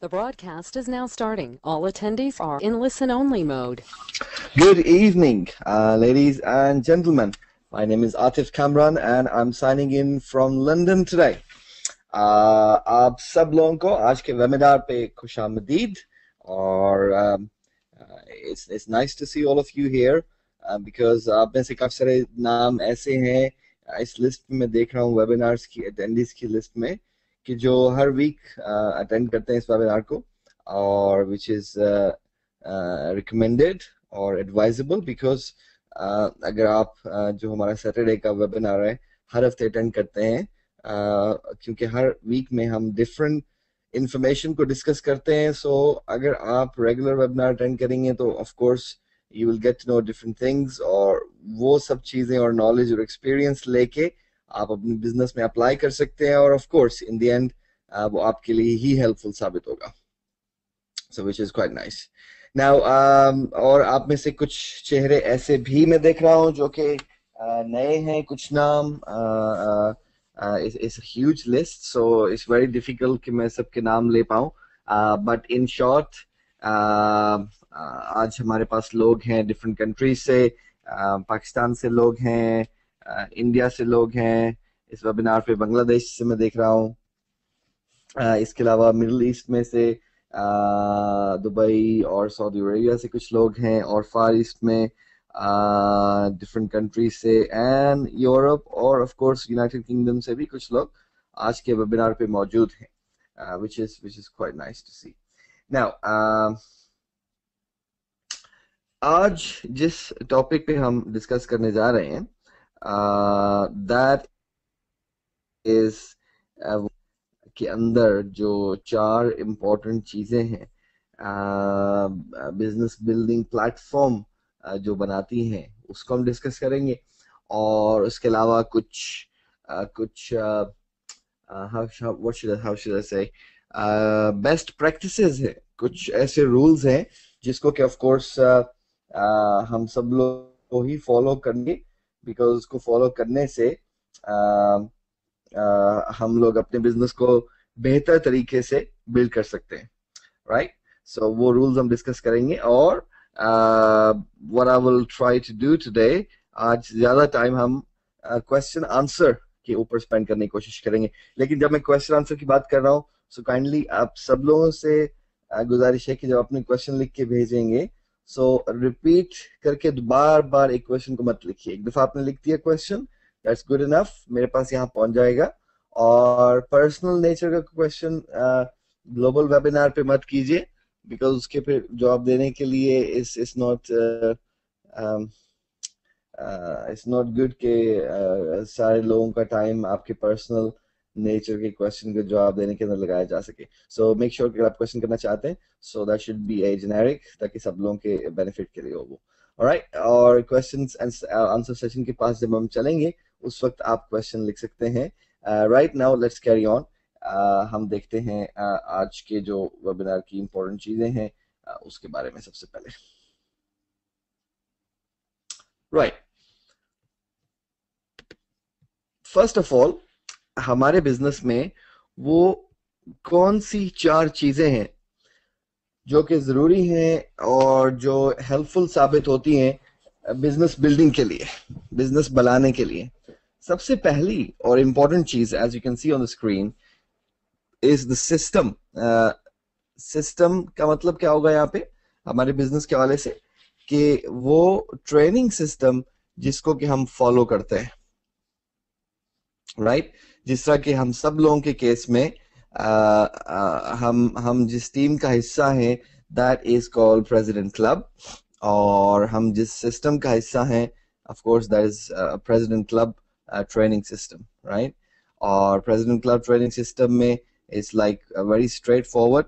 The broadcast is now starting. All attendees are in listen-only mode. Good evening, ladies and gentlemen. My name is Atif Kamran and I'm signing in from London today. आप सब लोगों को आज के webinar पे खुशामदीद और it's nice to see all of you here because आप में से काफी सारे नाम ऐसे हैं इस लिस्ट में मैं देख रहा हूँ वेबिनार्स की अटेंडीज की लिस्ट में कि जो हर वीक अटेंड करते हैं इस वेबिनार को और which is recommended और एडवाइजेबल बिकॉज अगर आप जो हमारा सैटरडे का वेबिनार है हर हफ्ते अटेंड करते हैं क्योंकि हर वीक में हम डिफरेंट इंफॉर्मेशन को डिस्कस करते हैं सो अगर आप रेगुलर वेबिनार अटेंड करेंगे तो of course you will get to know different things और वो सब चीजें और नॉलेज और एक्सपीरियंस लेके आप अपने बिजनेस में अप्लाई कर सकते हैं और of course in the end वो आपके लिए ही हेल्पफुल साबित होगा so which is quite nice now और आप में से कुछ चेहरे ऐसे भी मैं देख रहा हूँ जो कि नए हैं कुछ नाम it's huge list so it's very difficult कि मैं सबके नाम ले पाऊँ बट इन शॉर्ट आज हमारे पास लोग हैं डिफरेंट कंट्रीज से पाकिस्तान से लोग हैं इंडिया से लोग हैं इस वेबिनार पे बांग्लादेश से मैं देख रहा हूँ इसके अलावा मिडिल ईस्ट में से दुबई और सऊदी अरेबिया से कुछ लोग हैं और फार ईस्ट में डिफरेंट कंट्रीज से एंड यूरोप और ऑफ कोर्स यूनाइटेड किंगडम से भी कुछ लोग आज के वेबिनार पे मौजूद हैं which is quite nice to see. Now आज जिस टॉपिक पे हम डिस्कस करने जा रहे हैं दैट इज के अंदर जो 4 इम्पोर्टेंट चीजें हैं बिजनेस बिल्डिंग प्लेटफॉर्म जो बनाती हैं उसको हम डिस्कस करेंगे और उसके अलावा कुछ how should I say best practices है कुछ ऐसे रूल्स हैं जिसको कि ऑफ कोर्स हम सब लोग को ही फॉलो करेंगे बिकॉज उसको फॉलो करने से हम लोग अपने बिजनेस को बेहतर तरीके से बिल्ड कर सकते हैं राइट सो वो रूल्स हम डिस्कस करेंगे और what I will try to do today आज ज्यादा टाइम हम क्वेश्चन आंसर के ऊपर स्पेंड करने की कोशिश करेंगे लेकिन जब मैं क्वेश्चन आंसर की बात कर रहा हूँ सो काइंडली आप सब लोगों से गुजारिश है कि जब अपने क्वेश्चन लिख के भेजेंगे सो रिपीट करके बार बार एक क्वेश्चन को मत लिखिए एक दफा आपने लिख दिया क्वेश्चन दैट्स गुड इनफ मेरे पास यहाँ पहुंच जाएगा और पर्सनल नेचर का क्वेश्चन ग्लोबल वेबिनार पे मत कीजिए बिकॉज उसके फिर जवाब देने के लिए इट्स नॉट गुड के सारे लोगों का टाइम आपके पर्सनल नेचर के क्वेश्चन के जवाब देने के अंदर लगाया जा सके सो मेक श्योर कि आप क्वेश्चन करना चाहते हैं so that should be A generic ताकि सब लोगों के बेनिफिट के लिए हो वो ऑलराइट और क्वेश्चंस एंड आंसर सेशन के पास जब हम चलेंगे उस वक्त आप क्वेश्चन लिख सकते हैं right now let's carry on हम देखते हैं आज के जो वेबिनार की इंपॉर्टेंट चीजें हैं उसके बारे में सबसे पहले राइट फर्स्ट ऑफ ऑल हमारे बिजनेस में वो कौन सी 4 चीजें हैं जो कि जरूरी हैं और जो हेल्पफुल साबित होती हैं बिजनेस बिल्डिंग के लिए बिजनेस बनाने के लिए सबसे पहली और इम्पोर्टेंट चीज as you can see on the screen is the system system का मतलब क्या होगा यहाँ पे हमारे बिजनेस के हवाले से कि वो ट्रेनिंग सिस्टम जिसको कि हम फॉलो करते हैं राइट जिस तरह कि हम सब लोगों के केस में हम जिस टीम का हिस्सा हैं that is called president club और हम जिस सिस्टम का हिस्सा हैं of course that is president club training system right और प्रेसिडेंट क्लब ट्रेनिंग सिस्टम में it's like very straight forward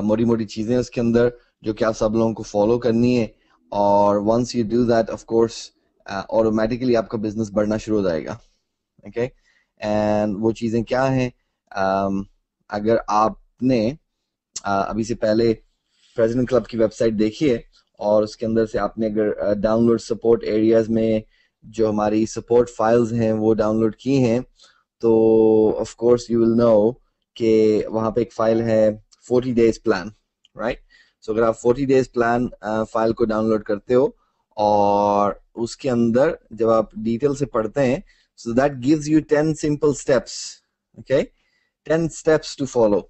मोटी मोटी चीजें उसके अंदर जो कि आप सब लोगों को फॉलो करनी है और once you do that of course automatically आपका बिजनेस बढ़ना शुरू हो जाएगा ओके एंड वो चीजें क्या हैं अगर आपने अभी से पहले प्रेसिडेंट क्लब की वेबसाइट देखी है और उसके अंदर से आपने अगर डाउनलोड सपोर्ट एरियाज में जो हमारी सपोर्ट फाइल्स हैं वो डाउनलोड की हैं तो of course you will know कि वहां पे एक फाइल है 40 days प्लान, राइट। सो अगर आप 40 days प्लान फाइल को डाउनलोड करते हो और उसके अंदर जब आप डिटेल से पढ़ते हैं, so that gives you 10 simple steps, okay, 10 steps to follow.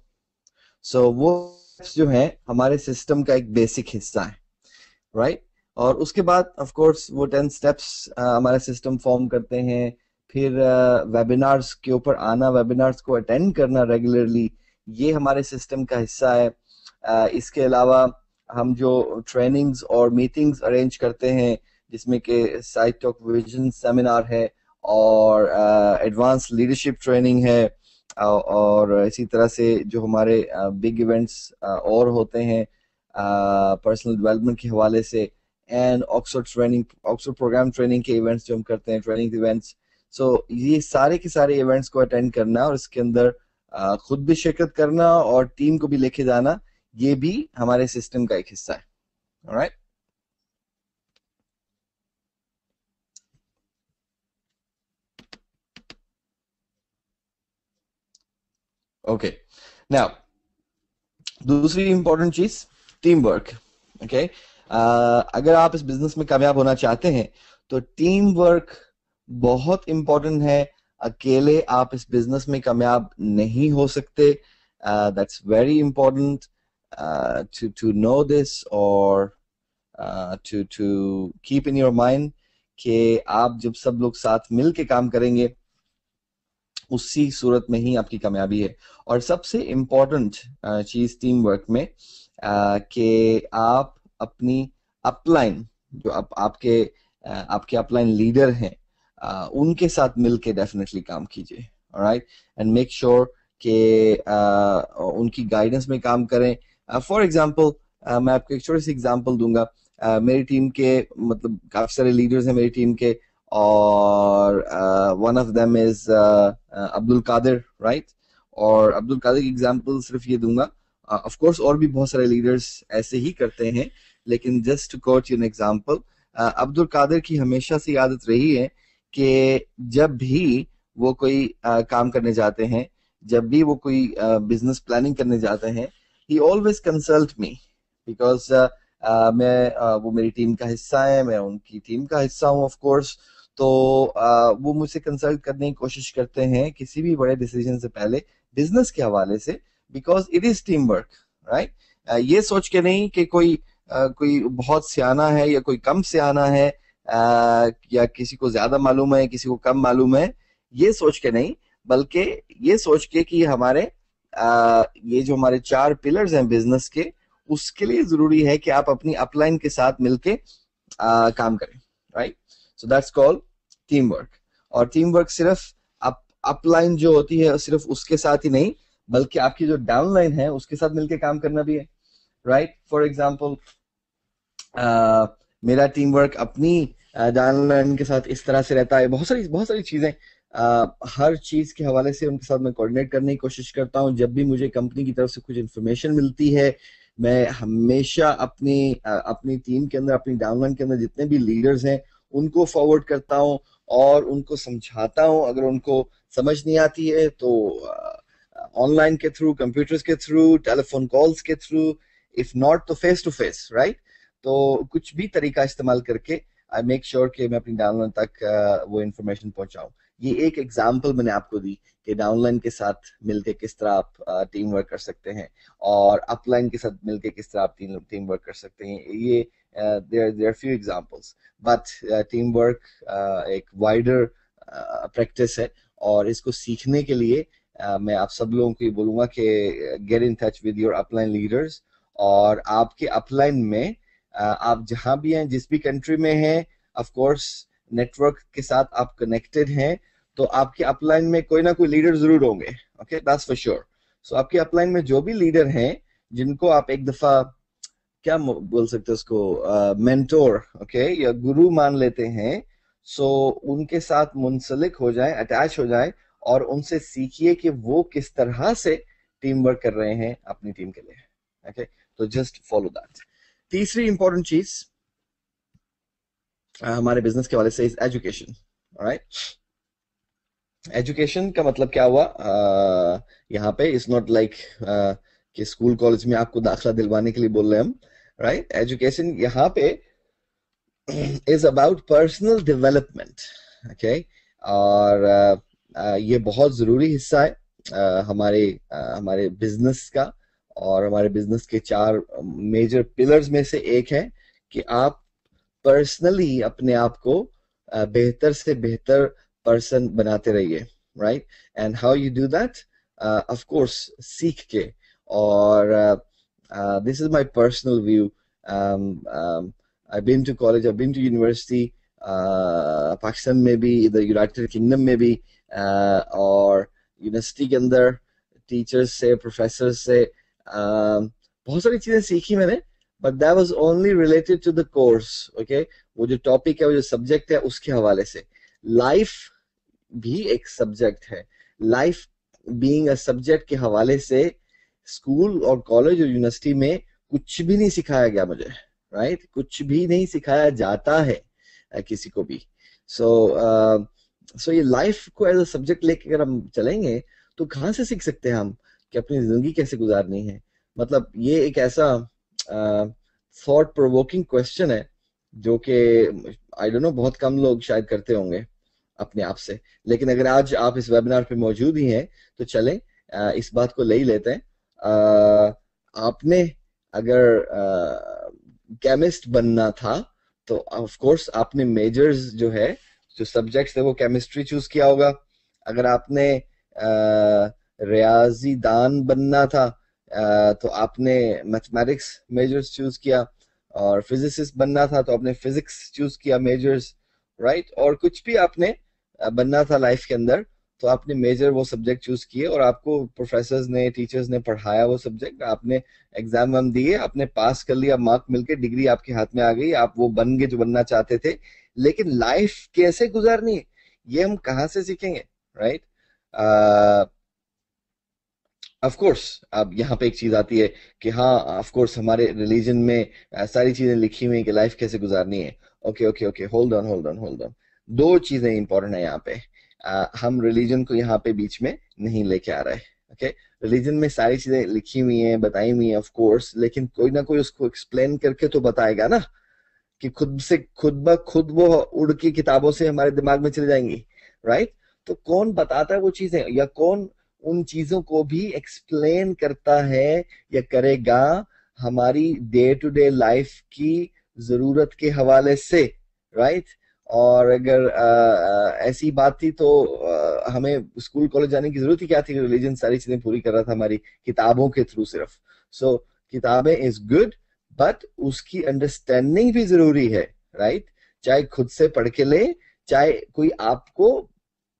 So वो steps जो है हमारे सिस्टम का एक बेसिक हिस्सा है, राइट। और उसके बाद ऑफ कोर्स वो 10 स्टेप्स हमारे सिस्टम फॉर्म करते हैं। फिर वेबिनार्स के ऊपर आना, वेबिनार्स को अटेंड करना रेगुलरली, ये हमारे सिस्टम का हिस्सा है। इसके अलावा हम जो ट्रेनिंग्स और मीटिंग्स अरेंज करते हैं, जिसमें कि साइट टॉक विजन सेमिनार है और एडवांस लीडरशिप ट्रेनिंग है, और इसी तरह से जो हमारे बिग इवेंट्स और होते हैं पर्सनल डेवलपमेंट के हवाले से, and Oxford training, Oxford program training के इवेंट्स जो हम करते हैं, ट्रेनिंग इवेंट्स। सो ये सारे के सारे इवेंट्स को अटेंड करना और इसके अंदर खुद भी शिरकत करना और टीम को भी लेके जाना, ये भी हमारे सिस्टम का एक हिस्सा है। Alright, okay. नाउ दूसरी इंपॉर्टेंट चीज, टीम वर्क, ओके। अगर आप इस बिजनेस में कामयाब होना चाहते हैं तो टीम वर्क बहुत इंपॉर्टेंट है। अकेले आप इस बिजनेस में कामयाब नहीं हो सकते। That's very important to know this, और to keep in your mind कि आप जब सब लोग साथ मिल के काम करेंगे, उसी सूरत में ही आपकी कामयाबी है। और सबसे इम्पोर्टेंट चीज टीम वर्क में कि आप अपनी अपलाइन, जो आपके अपलाइन लीडर हैं, उनके साथ मिलके डेफिनेटली काम कीजिए, ऑलराइट, एंड मेक श्योर कि उनकी गाइडेंस में काम करें। फॉर एग्जांपल मैं आपको एक छोटी सी एग्जांपल दूंगा। मेरी टीम के मतलब काफी सारे लीडर्स हैं मेरी टीम के, और one of them is Abdul Qadir, right. और अब्दुल कादिर की एग्जांपल सिर्फ ये दूंगा, ऑफ कोर्स और भी बहुत सारे लीडर्स ऐसे ही करते हैं, लेकिन just to quote you an example, Abdul Qadir की हमेशा से आदत रही है कि जब भी वो कोई काम करने जाते हैं, जब भी वो कोई बिजनेस प्लानिंग करने जाते हैं, ही ऑलवेज कंसल्ट मी, बिकॉज वो मेरी टीम का हिस्सा है, मैं उनकी टीम का हिस्सा हूँ ऑफ कोर्स। तो वो मुझसे कंसल्ट करने की कोशिश करते हैं किसी भी बड़े डिसीजन से पहले बिजनेस के हवाले से, because it is team work, right. ये सोच के नहीं कि कोई बहुत सियाना है या कोई कम सियाना है, या किसी को ज्यादा मालूम है किसी को कम मालूम है, ये सोच के नहीं, बल्कि ये सोच के कि ये जो हमारे 4 पिलर्स हैं बिजनेस के, उसके लिए जरूरी है कि आप अपनी अपलाइन के साथ मिलके काम करें, right. So that's called team work. और टीम वर्क सिर्फ अपलाइन जो होती है सिर्फ उसके साथ ही नहीं, बल्कि आपकी जो डाउनलाइन है उसके साथ मिलके काम करना भी है, राइट। फॉर एग्जाम्पल मेरा टीम वर्क अपनी डाउनलाइन के साथ इस तरह से रहता है, बहुत सारी चीजें, हर चीज के हवाले से उनके साथ मैं कोऑर्डिनेट करने की कोशिश करता हूँ। जब भी मुझे कंपनी की तरफ से कुछ इन्फॉर्मेशन मिलती है, मैं हमेशा अपनी टीम के अंदर, अपनी डाउनलाइन के अंदर जितने भी लीडर्स हैं उनको फॉरवर्ड करता हूँ और उनको समझाता हूँ। अगर उनको समझ नहीं आती है तो ऑनलाइन के थ्रू, कंप्यूटर्स के थ्रू, टेलीफोन कॉल्स के थ्रू, इफ नॉट तो फेस टू फेस, राइट। तो कुछ भी तरीका इस्तेमाल करके आई मेक श्योर कि मैं अपनी डाउनलाइन तक वो इन्फॉर्मेशन पहुंचाऊं। ये एक एग्जांपल मैंने आपको दी कि डाउनलाइन के साथ मिलके किस तरह आप टीम वर्क कर सकते हैं, और अपलाइन के साथ मिलके किस तरह आप टीम वर्क कर सकते हैं। ये there are few examples, but team work एक वाइडर प्रैक्टिस है, और इसको सीखने के लिए मैं आप सब लोगों को ये बोलूंगा कि get in touch with your upline leaders. और आपके अपलाइन में आप जहां भी हैं, जिस भी कंट्री में हैं, ऑफ कोर्स नेटवर्क के साथ आप कनेक्टेड हैं, तो आपके अपलाइन में कोई ना कोई लीडर जरूर होंगे, ओके, दैट्स फॉर श्योर। सो आपके अपलाइन में जो भी लीडर हैं, जिनको आप एक दफा क्या बोल सकते हैं उसको, मेंटोर, ओके, या गुरु मान लेते हैं, सो उनके साथ मुंसलिक हो जाए, अटैच हो जाए, और उनसे सीखिए कि वो किस तरह से टीम वर्क कर रहे हैं अपनी टीम के लिए, ओके। तो जस्ट फॉलो दैट। तीसरी इंपॉर्टेंट चीज हमारे बिजनेस के हवाले से इज एजुकेशन, ऑलराइट। एजुकेशन का मतलब क्या हुआ यहाँ पे? इट्स नॉट लाइक कि स्कूल कॉलेज में आपको दाखला दिलवाने के लिए बोल रहे हैं हम, राइट? एजुकेशन यहाँ पे is about personal development, okay? और ये बहुत जरूरी हिस्सा है हमारे बिजनेस का। और हमारे बिजनेस के चार मेजर पिलर्स में से एक है कि आप पर्सनली अपने आप को बेहतर से बेहतर पर्सन बनाते रहिए, right? And how you do that? Of course सीख के। और this is my personal view. I've been to college, I've been to university, Pakistan में भी, इधर यूनाइटेड किंगडम में भी, और यूनिवर्सिटी के अंदर टीचर्स से, प्रोफेसर से बहुत सारी चीजें सीखी मैंने, but that was only related to the course, okay? वो जो टॉपिक है, वो जो सब्जेक्ट है, उसके हवाले से। लाइफ भी एक सब्जेक्ट है। लाइफ बीइंग अ सब्जेक्ट के हवाले से स्कूल और कॉलेज और यूनिवर्सिटी में कुछ भी नहीं सिखाया गया मुझे, राइट? कुछ भी नहीं सिखाया जाता है किसी को भी। सो ये लाइफ को एज अ सब्जेक्ट लेके अगर हम चलेंगे तो कहाँ से सीख सकते हैं हम कि अपनी जिंदगी कैसे गुजारनी है? मतलब ये एक ऐसा थॉट प्रोवोकिंग क्वेश्चन है जो कि आई डोंट नो बहुत कम लोग शायद करते होंगे अपने आप से। लेकिन अगर आज आप इस वेबिनार पे मौजूद ही हैं तो चलें इस बात को ले ही लेते हैं। आपने अगर केमिस्ट बनना था तो ऑफ कोर्स आपने मेजर्स जो है, जो सब्जेक्ट्स थे, वो केमिस्ट्री चूज किया होगा। अगर आपने रियाजी दान बनना था तो आपने मैथमेटिक्स मेजर्स चूज किया। और फिजिसिस्ट बनना था तो आपने फिजिक्स चूज किया मेजर्स, राइट? और कुछ भी आपने बनना था लाइफ के अंदर तो आपने मेजर वो सब्जेक्ट चूज किए, और आपको प्रोफेसर्स ने, टीचर्स ने पढ़ाया वो सब्जेक्ट, आपने एग्जाम हम दिए, आपने पास कर लिया, मार्क मिलके डिग्री आपके हाथ में आ गई, आप वो बन गए जो बनना चाहते थे। लेकिन लाइफ कैसे गुजारनी है ये हम कहाँ से सीखेंगे, राइट? ऑफ कोर्स अब यहाँ पे एक चीज आती है कि हाँ, ऑफ कोर्स हमारे रिलीजन में सारी चीजें लिखी हुई हैं कि लाइफ कैसे गुजारनी है। Okay okay okay, hold on hold on hold on. दो चीजें इंपॉर्टेंट है यहाँ पे। हम रिलीजन को यहाँ पे बीच में नहीं लेके आ रहे, ओके? रिलीजन में सारी चीजें लिखी हुई हैं, बताई हुई हैं, ऑफ कोर्स, लेकिन कोई ना कोई उसको एक्सप्लेन करके तो बताएगा ना, कि खुद से खुद ब खुद वो उड़ की किताबों से हमारे दिमाग में चली जाएंगी, राइट? तो कौन बताता है वो चीजें, या कौन उन चीजों को भी एक्सप्लेन करता है या करेगा हमारी डे टू डे लाइफ की जरूरत के हवाले से, राइट? और अगर ऐसी बात थी तो हमें स्कूल कॉलेज जाने की जरूरत ही क्या थी? रिलीजन सारी चीजें पूरी कर रहा था हमारी किताबों के थ्रू सिर्फ। सो किताबें इज गुड, बट उसकी अंडरस्टैंडिंग भी जरूरी है, राइट? चाहे खुद से पढ़ के ले, चाहे कोई आपको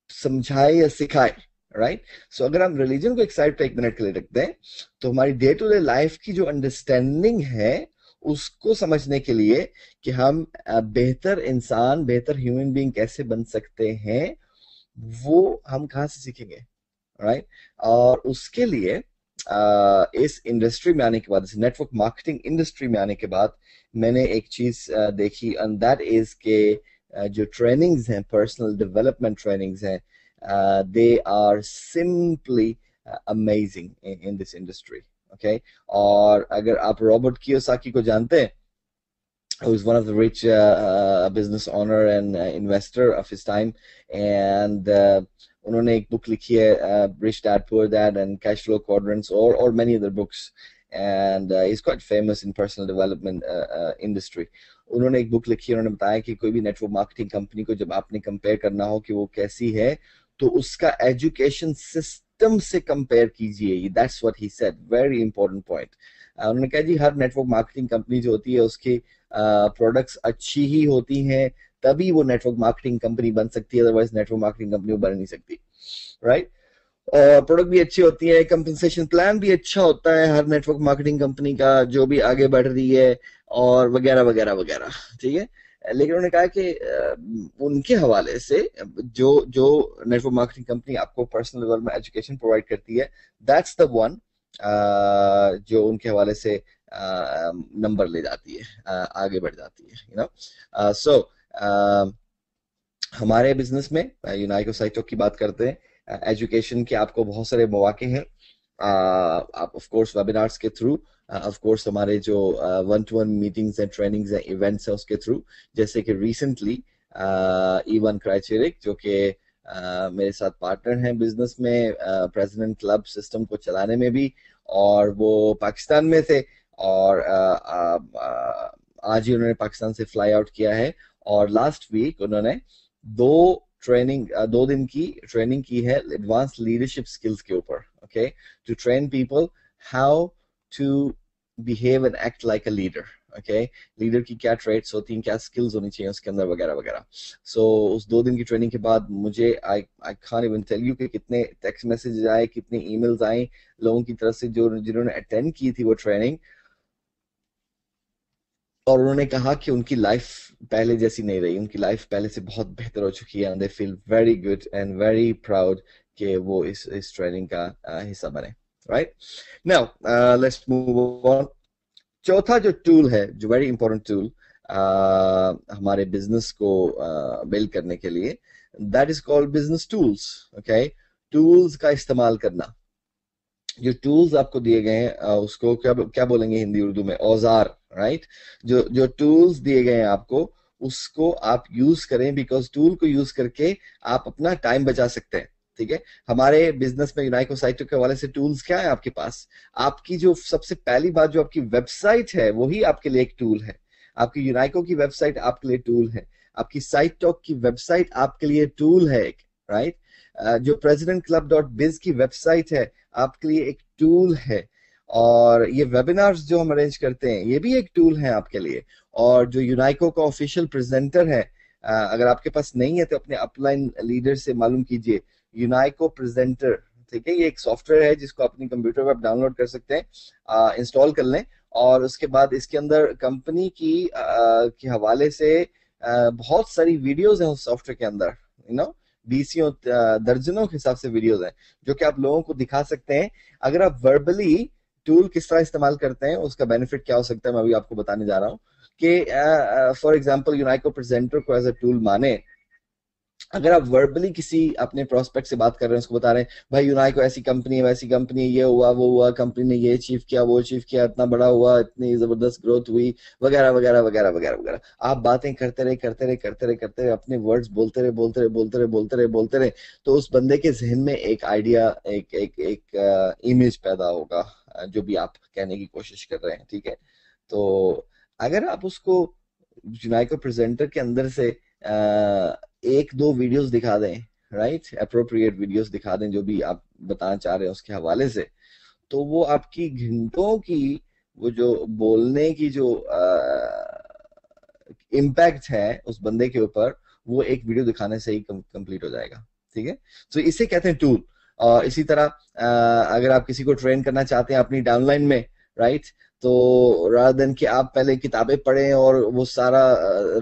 समझाए या सिखाए, राइट? सो अगर हम रिलीजन को एक साइड पे एक मिनट के लिए रखते हैं तो हमारी डे टू डे लाइफ की जो अंडरस्टैंडिंग है उसको समझने के लिए कि हम बेहतर इंसान, बेहतर ह्यूमन बीइंग कैसे बन सकते हैं, वो हम कहाँ से सीखेंगे, राइट? और उसके लिए इस इंडस्ट्री में आने के बाद, इस नेटवर्क मार्केटिंग इंडस्ट्री में आने के बाद मैंने एक चीज देखी, एंड दैट इज के जो ट्रेनिंग्स हैं, पर्सनल डेवलपमेंट ट्रेनिंग्स हैं, they are simply amazing in this industry, okay? और अगर आप रॉबर्ट कियोसाकी को जानते हैं, who is one of the rich business owner and investor of his time, and उन्होंने एक बुक लिखी है, Rich Dad Poor Dad and Cash Flow Quadrants, or many other books, and he's quite famous in personal development industry. उन्होंने एक book लिखी है, उन्होंने बताया कि कोई भी नेटवर्क मार्केटिंग कंपनी को जब आपने कंपेयर करना हो कि वो कैसी है, तो उसका एजुकेशन सिस्टम से कंपेयर कीजिए। That's what he said, very important point. उन्होंने कहा जी हर नेटवर्क मार्केटिंग कंपनी जो होती है उसकी प्रोडक्ट्स अच्छी ही होती हैं, तभी वो नेटवर्क मार्केटिंग कंपनी बन सकती है, अदरवाइज नेटवर्क मार्केटिंग कंपनी बन नहीं सकती, राइट? और प्रोडक्ट भी अच्छी होती है, कंपनसेशन प्लान भी अच्छा होता है हर नेटवर्क मार्केटिंग कंपनी का जो भी आगे बढ़ रही है, और वगैरह वगैरह वगैरह, ठीक है? लेकिन उन्होंने कहा कि उनके हवाले से जो जो नेटवर्क मार्केटिंग कंपनी आपको पर्सनल लेवल में एजुकेशन प्रोवाइड करती है, दैट्स द वन जो उनके हवाले से नंबर ले जाती है, आगे बढ़ जाती है, यू नो? सो हमारे बिजनेस में यूनाइको साइटॉक की बात करते हैं, एजुकेशन के आपको बहुत सारे मौके हैं। आप ऑफ कोर्स वेबिनार्स के थ्रू, ऑफ कोर्स हमारे जो वन टू वन मीटिंग्स हैं, ट्रेनिंग्स हैं, इवेंट्स हैं, उसके थ्रू, जैसे कि रिसेंटली इवन क्राइचेरिक जो कि मेरे साथ पार्टनर हैं बिजनेस में, प्रेसिडेंट क्लब सिस्टम को चलाने में भी, और वो पाकिस्तान में थे, और आज ही उन्होंने पाकिस्तान से फ्लाई आउट किया है, और लास्ट वीक उन्होंने दो दिन की ट्रेनिंग की है एडवांस लीडरशिप स्किल्स के ऊपर, okay, to train people how to behave and act like a leader, okay, leader की क्या ट्रेट्स होती हैं, क्या स्किल्स होनी चाहिए उसके अंदर, वगैरह वगैरह। सो उस 2 दिन की ट्रेनिंग के बाद मुझे I I can't even tell you कि कितने टेक्स्ट मैसेजेस आए, कितने ईमेल्स आए लोगों की तरफ से जो जिन्होंने अटेंड की थी वो ट्रेनिंग, और उन्होंने कहा कि उनकी लाइफ पहले जैसी नहीं रही, उनकी लाइफ पहले से बहुत बेहतर हो चुकी है, and they feel very good and very proud कि वो इस ट्रेनिंग का हिस्सा बने। Right now let's move on. चौथा जो टूल है, जो वेरी इंपॉर्टेंट टूल हमारे बिजनेस को बिल्ड करने के लिए, that is called business tools, okay. Tools का इस्तेमाल करना, जो टूल्स आपको दिए गए हैं उसको क्या क्या बोलेंगे हिंदी उर्दू में, औजार, राइट। जो जो टूल्स दिए गए हैं आपको, उसको आप यूज करें, बिकॉज टूल को यूज करके आप अपना टाइम बचा सकते हैं, ठीक है। हमारे बिजनेस में यूनाइको साइटो के हवाले से टूल्स क्या है आपके पास? आपकी जो सबसे पहली बात, जो आपकी वेबसाइट है, वही आपके लिए एक टूल है। आपकी यूनाइको की वेबसाइट आपके लिए टूल है, आपकी साइट टॉक की वेबसाइट आपके लिए टूल है एक, राइट। जो प्रेसिडेंट क्लब डॉट बिज की वेबसाइट है आपके लिए एक टूल है, और ये वेबिनार्स जो हम अरेंज करते हैं ये भी एक टूल है आपके लिए। और जो यूनाइको का ऑफिशियल प्रेजेंटर है, अगर आपके पास नहीं है तो अपने अपलाइन लीडर से मालूम कीजिए, यूनाइको प्रेजेंटर, ठीक है। ये एक सॉफ्टवेयर है जिसको अपनी कंप्यूटर पर आप डाउनलोड कर सकते हैं, इंस्टॉल कर लें, और उसके बाद इसके अंदर कंपनी की के हवाले से बहुत सारी वीडियोस हैं उस सॉफ्टवेयर के अंदर, यू नो, बीसियों दर्जनों के हिसाब से वीडियोस हैं जो कि आप लोगों को दिखा सकते हैं। अगर आप वर्बली टूल किस तरह इस्तेमाल करते हैं, उसका बेनिफिट क्या हो सकता है, मैं अभी आपको बताने जा रहा हूँ कि फॉर एग्जांपल यूनाइको प्रेजेंटर को एज अ टूल माने। अगर आप वर्बली किसी अपने प्रोस्पेक्ट से बात कर रहे हैं, उसको बता रहे हैं भाई यूनाइको ऐसी कंपनी है, वैसी कंपनी है, ये हुआ वो हुआ, कंपनी ने ये अचीव किया वो अचीव किया, इतना बड़ा हुआ, इतनी जबरदस्त ग्रोथ हुई, वगैरह वगैरह वगैरह वगैरह वगैरह, आप बातें करते रहे करते रहे करते रहे करते रहे, अपने वर्ड्स बोलते रहे बोलते रहे बोलते रहे बोलते रहे बोलते रहे, तो उस बंदे के जहन में एक आइडिया, एक एक एक इमेज पैदा होगा, जो भी आप कहने की कोशिश कर रहे हैं, ठीक है। तो अगर आप उसको यूनाइको प्रेजेंटर के अंदर से एक दो वीडियोस दिखा दें, राइट, अप्रोप्रिएट वीडियोस दिखा दें जो भी आप बताना चाह रहे हैं उसके हवाले से, तो वो आपकी घंटों की वो जो बोलने की जो इम्पैक्ट है उस बंदे के ऊपर, वो एक वीडियो दिखाने से ही कंप्लीट हो जाएगा, ठीक है। तो इसे कहते हैं टूल। और इसी तरह अगर आप किसी को ट्रेन करना चाहते हैं अपनी डाउनलाइन में, राइट, तो रादर देन कि आप पहले किताबें पढ़ें और वो सारा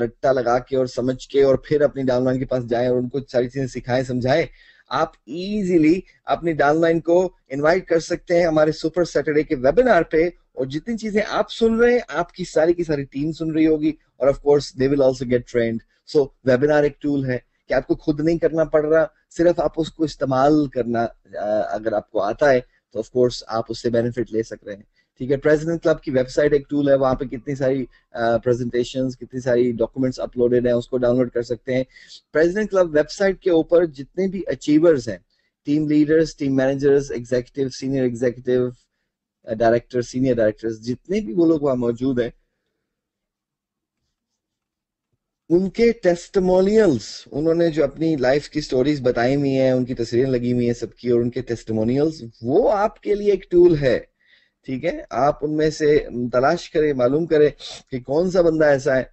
रट्टा लगा के और समझ के और फिर अपनी डाउनलाइन के पास जाएं और उनको सारी चीजें सिखाएं समझाएं, आप इजीली अपनी डाउनलाइन को इनवाइट कर सकते हैं हमारे सुपर सैटरडे के वेबिनार पे, और जितनी चीजें आप सुन रहे हैं आपकी सारी की सारी टीम सुन रही होगी, और of course they will also get trained. So webinar एक टूल है कि आपको खुद नहीं करना पड़ रहा, सिर्फ आप उसको इस्तेमाल करना अगर आपको आता है तो ऑफ कोर्स आप उससे बेनिफिट ले सक रहे हैं, ठीक है। प्रेसिडेंट क्लब की वेबसाइट एक टूल है, वहां पे कितनी सारी प्रेजेंटेशंस, कितनी सारी डॉक्यूमेंट्स अपलोडेड हैं, उसको डाउनलोड कर सकते हैं। प्रेसिडेंट क्लब वेबसाइट के ऊपर जितने भी अचीवर्स हैं, team leaders, team managers, executive, senior executive, director, senior directors, जितने भी वो लोग वहां मौजूद हैं, उनके टेस्टिमोनियल्स, उन्होंने जो अपनी लाइफ की स्टोरीज बताई हुई हैं, उनकी तस्वीरें लगी हुई हैं सबकी, और उनके टेस्टिमोनियल्स, वो आपके लिए एक टूल है, ठीक है। आप उनमें से तलाश करें, मालूम करें कि कौन सा बंदा ऐसा है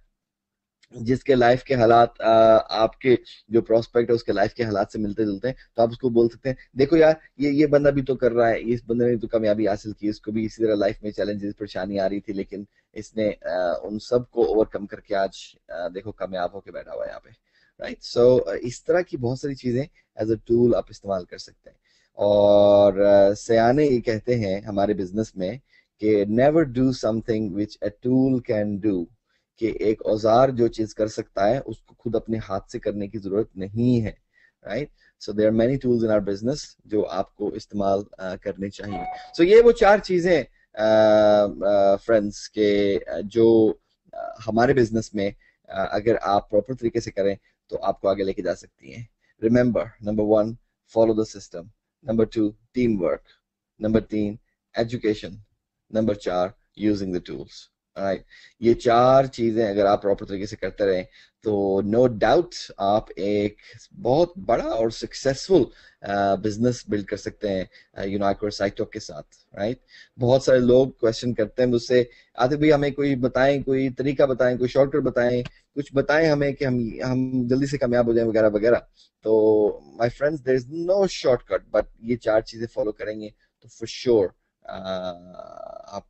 जिसके लाइफ के हालात आपके जो प्रोस्पेक्ट है उसके लाइफ के हालात से मिलते जुलते हैं, तो आप उसको बोल सकते हैं देखो यार ये बंदा भी तो कर रहा है, इस बंदे ने तो कामयाबी हासिल की, इसको भी इसी तरह लाइफ में चैलेंजेस परेशानी आ रही थी, लेकिन इसने उन सब को ओवरकम करके आज देखो कामयाब होकर बैठा हुआ है यहाँ पे, राइट। सो इस तरह की बहुत सारी चीजें एज अ टूल आप इस्तेमाल कर सकते हैं। और सयाने ये कहते हैं हमारे बिजनेस में कि never do something which a tool can do, कि एक औजार जो चीज कर सकता है उसको खुद अपने हाथ से करने की जरूरत नहीं है, right? So there are many tools in our business जो आपको इस्तेमाल करने चाहिए। सो ये वो चार चीजें फ्रेंड्स के जो हमारे बिजनेस में अगर आप प्रॉपर तरीके से करें तो आपको आगे लेके जा सकती हैं। Remember, number 1 follow the system, number 2 team work, number 3 education, number 4 using the tools, right? ये चार चीजें अगर आप प्रॉपर तरीके से करते रहें तो नो डाउट आप एक बहुत बड़ा और सक्सेसफुल बिजनेस बिल्ड कर सकते हैं यूनाइकोर साइटॉक के साथ, राइट? बहुत सारे लोग क्वेश्चन करते हैं मुझसे, आते भी हमें कोई बताएं, कोई तरीका बताएं, कोई शॉर्टकट बताएं, कुछ बताएं हमें कि हम जल्दी से कामयाब हो जाएं वगैरह वगैरह। तो my friends, there is no shortcut, but ये चार चीजें फॉलो करेंगे तो फॉर श्योर आप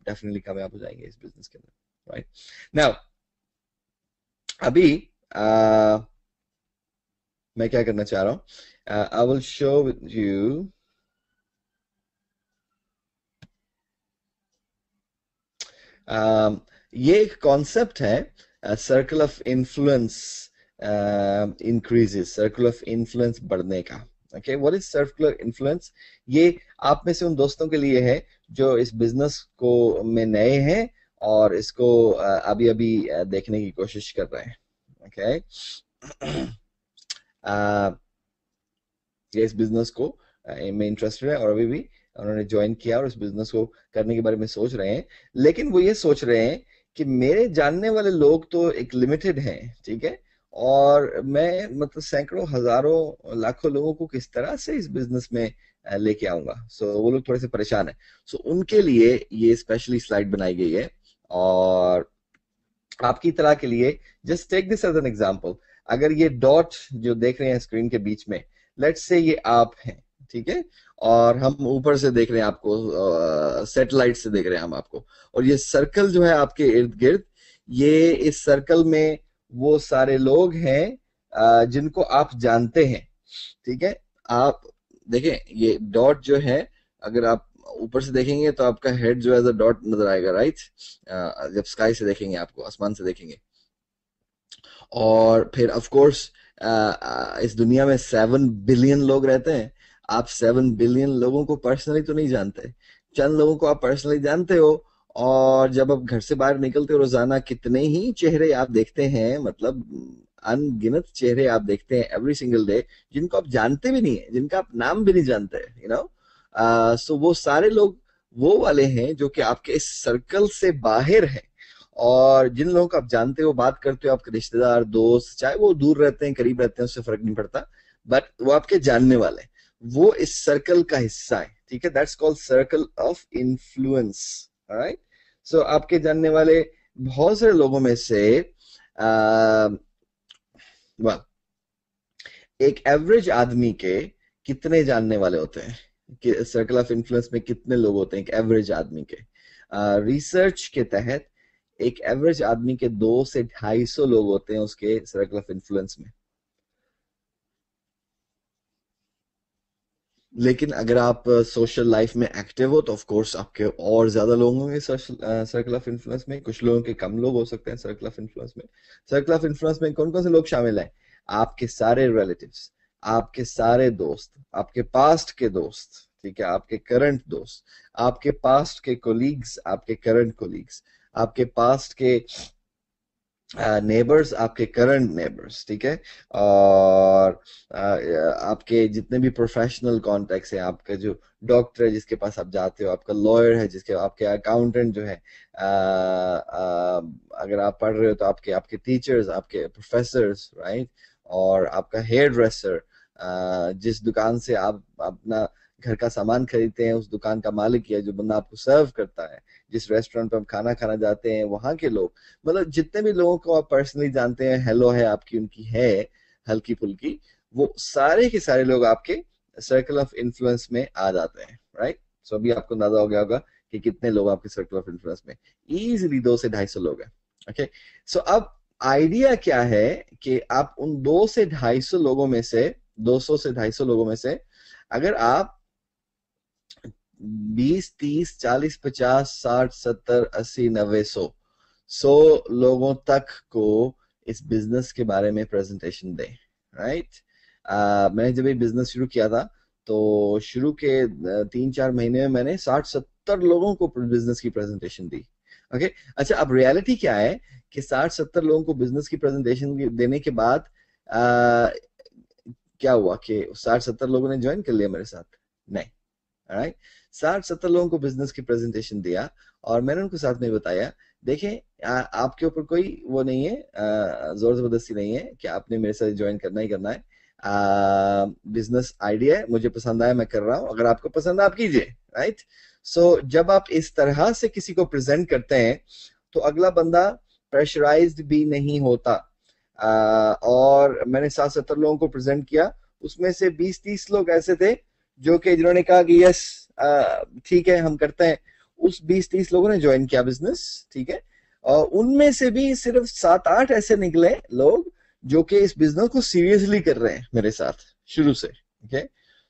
डेफिनेटली कामयाब हो जाएंगे इस बिजनेस के अंदर, राइट? नाउ अभी मैं क्या करना चाह रहा हूँ, I will show with you ये एक कॉन्सेप्ट है circle of influence increases, circle of influence बढ़ने का। Okay, what is circular influence? ये आप में से उन दोस्तों के लिए है जो इस बिजनेस को में नए हैं और इसको अभी अभी देखने की कोशिश कर रहे हैं। ओके, ये इस बिजनेस को में इंटरेस्टेड है और अभी भी उन्होंने ज्वाइन किया और इस बिजनेस को करने के बारे में सोच रहे हैं, लेकिन वो ये सोच रहे हैं कि मेरे जानने वाले लोग तो एक लिमिटेड हैं, ठीक है, और मैं मतलब सैकड़ों हजारों लाखों लोगों को किस तरह से इस बिजनेस में लेके आऊंगा। सो वो लोग थोड़े से परेशान है। सो उनके लिए ये स्पेशली स्लाइड बनाई गई है और आपकी तरह के लिए just take this as an example. अगर ये डॉट जो देख रहे हैं स्क्रीन के बीच में, लेट्स से ये आप हैं, ठीक है, और हम ऊपर से देख रहे हैं आपको, सैटेलाइट से देख रहे हैं हम आपको, और ये सर्कल जो है आपके इर्द गिर्द, ये इस सर्कल में वो सारे लोग हैं जिनको आप जानते हैं, ठीक है। आप देखें ये डॉट जो है, अगर आप ऊपर से देखेंगे तो आपका हेड जो एज अ डॉट नजर आएगा, राइट? जब स्काई से देखेंगे, आपको आसमान से देखेंगे, और फिर ऑफ कोर्स इस दुनिया में 7 बिलियन लोग रहते हैं। आप 7 बिलियन लोगों को पर्सनली तो नहीं जानते, चंद लोगों को आप पर्सनली जानते हो, और जब आप घर से बाहर निकलते हो रोजाना कितने ही चेहरे आप देखते हैं, मतलब अनगिनत चेहरे आप देखते हैं एवरी सिंगल डे, जिनको आप जानते भी नहीं है, जिनका आप नाम भी नहीं जानते, यू नो। सो वो सारे लोग वो वाले हैं जो कि आपके इस सर्कल से बाहर हैं, और जिन लोगों को आप जानते हो, बात करते हो, आपके रिश्तेदार, दोस्त, चाहे वो दूर रहते हैं करीब रहते हैं, उससे फर्क नहीं पड़ता, बट वो आपके जानने वाले, वो इस सर्कल का हिस्सा है, ठीक है। That's called circle of influence, right? So आपके जानने वाले बहुत सारे लोगों में से well, एक एवरेज आदमी के कितने जानने वाले होते हैं, कि सर्कल ऑफ इन्फ्लुएंस में कितने लोग होते हैं एक एवरेज आदमी के? रिसर्च के तहत एक एवरेज आदमी के 200 से 250 लोग होते हैं उसके सर्कल ऑफ इन्फ्लुएंस में। लेकिन अगर आप सोशल लाइफ में एक्टिव हो तो ऑफ कोर्स आपके और ज्यादा लोग होंगे सर्कल ऑफ इन्फ्लुएंस में। कुछ लोगों के कम लोग हो सकते हैं सर्कल ऑफ इन्फ्लुएंस में। सर्कल ऑफ इन्फ्लुएंस में कौन कौन से लोग शामिल हैं? आपके सारे रिलेटिव्स, आपके सारे दोस्त, आपके पास्ट के दोस्त, ठीक है, आपके करंट दोस्त, आपके पास्ट के कोलीग्स, आपके करंट कोलीग्स, आपके पास्ट के नेबर्स, आपके करंट नेबर्स, ठीक है, और आपके जितने भी प्रोफेशनल कॉन्टेक्ट्स हैं, आपका जो डॉक्टर है जिसके पास आप जाते हो, आपका लॉयर है जिसके, आपके अकाउंटेंट जो है, अगर आप पढ़ रहे हो तो आपके आपके टीचर्स, आपके प्रोफेसर्स, राइट? और आपका हेयर ड्रेसर, जिस दुकान से आप अपना घर का सामान खरीदते हैं, उस दुकान का मालिक है, जो बंदा आपको सर्व करता है, जिस रेस्टोरेंट पे आप खाना खाना जाते हैं वहां के लोग, मतलब जितने भी लोगों को आप पर्सनली जानते हैं, हेलो है आपकी उनकी है हल्की फुल्की, वो सारे के सारे लोग आपके सर्कल ऑफ इन्फ्लुएंस में आ जाते हैं, राइट? सो अभी आपको अंदाजा हो गया होगा कि कितने लोग आपके सर्कल ऑफ इन्फ्लुएंस में, इजीली 200 से 250 लोग हैं। ओके, सो अब आइडिया क्या है कि आप उन 200 से 250 लोगों में से, 200 से 250 लोगों में से अगर आप 20, 30, 40, 50, 60, 70, 80, 90, 100 100 लोगों तक को इस बिजनेस के बारे में प्रेजेंटेशन दें, राइट। मैंने जब ये बिजनेस शुरू किया था तो शुरू के 3-4 महीने में मैंने 60-70 लोगों को बिजनेस की प्रेजेंटेशन दी। ओके, अच्छा अब रियलिटी क्या है कि 60-70 लोगों को बिजनेस की प्रेजेंटेशन देने के बाद क्या हुआ कि 60-70 लोगों ने ज्वाइन कर लिया मेरे साथ? नहीं, राइट। 60-70 लोगों को बिजनेस की प्रेजेंटेशन दिया और मैंने उनको साथ में बताया, देखें आपके ऊपर कोई वो नहीं है, जोर जबरदस्ती नहीं है कि आपने मेरे साथ ज्वाइन करना ही करना है। बिजनेस आइडिया है, मुझे पसंद आया, मैं कर रहा हूं, अगर आपको पसंद है आप कीजिए, राइट। सो जब आप इस तरह से किसी को प्रेजेंट करते हैं तो अगला बंदा प्रेशराइज्ड भी नहीं होता। और मैंने 60-70 लोगों को प्रेजेंट किया, उसमें से 20-30 लोग ऐसे थे जो कि जिन्होंने कहा कि यस ठीक है हम करते हैं। उस 20-30 लोगों ने ज्वाइन किया बिजनेस, ठीक है। और उनमें से भी सिर्फ 7-8 ऐसे निकले लोग जो कि इस बिजनेस को सीरियसली कर रहे हैं मेरे साथ शुरू से। ओके,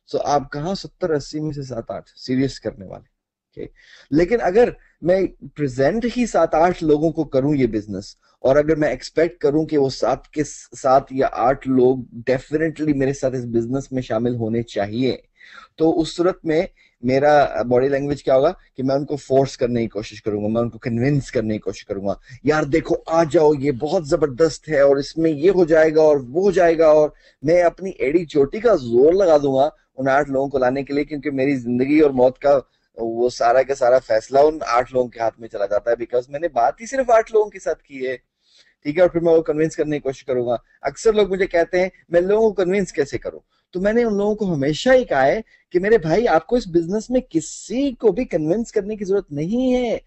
सो आप कहा 70-80 में से 7-8 सीरियस करने वाले। ओके, लेकिन अगर मैं प्रेजेंट ही 7-8 लोगों को करूं ये बिजनेस, और अगर मैं एक्सपेक्ट करूं कि वो 7 या 8 लोग डेफिनेटली मेरे साथ इस बिजनेस में शामिल होने चाहिए, तो उस सूरत में मेरा बॉडी लैंग्वेज क्या होगा कि मैं उनको फोर्स करने की कोशिश करूंगा, मैं उनको कन्विंस करने की कोशिश करूंगा, यार देखो आ जाओ ये बहुत जबरदस्त है और इसमें ये हो जाएगा और वो हो जाएगा, और मैं अपनी एड़ी चोटी का जोर लगा दूंगा उन 8 लोगों को लाने के लिए, क्योंकि मेरी जिंदगी और मौत का वो सारा का सारा फैसला उन 8 लोगों के हाथ में चला जाता है, बिकॉज मैंने बात ही सिर्फ 8 लोगों के साथ की है, ठीक है। और फिर मैं वो कन्विंस करने की कोशिश करूंगा। अक्सर लोग मुझे कहते हैं मैं लोगों को कन्विंस कैसे करूं, तो मैंने उन लोगों को हमेशा ही कहा है कि मेरे भाई आपको इस बिजनेस में किसी को भी कन्विंस करने की जरूरत नहीं है।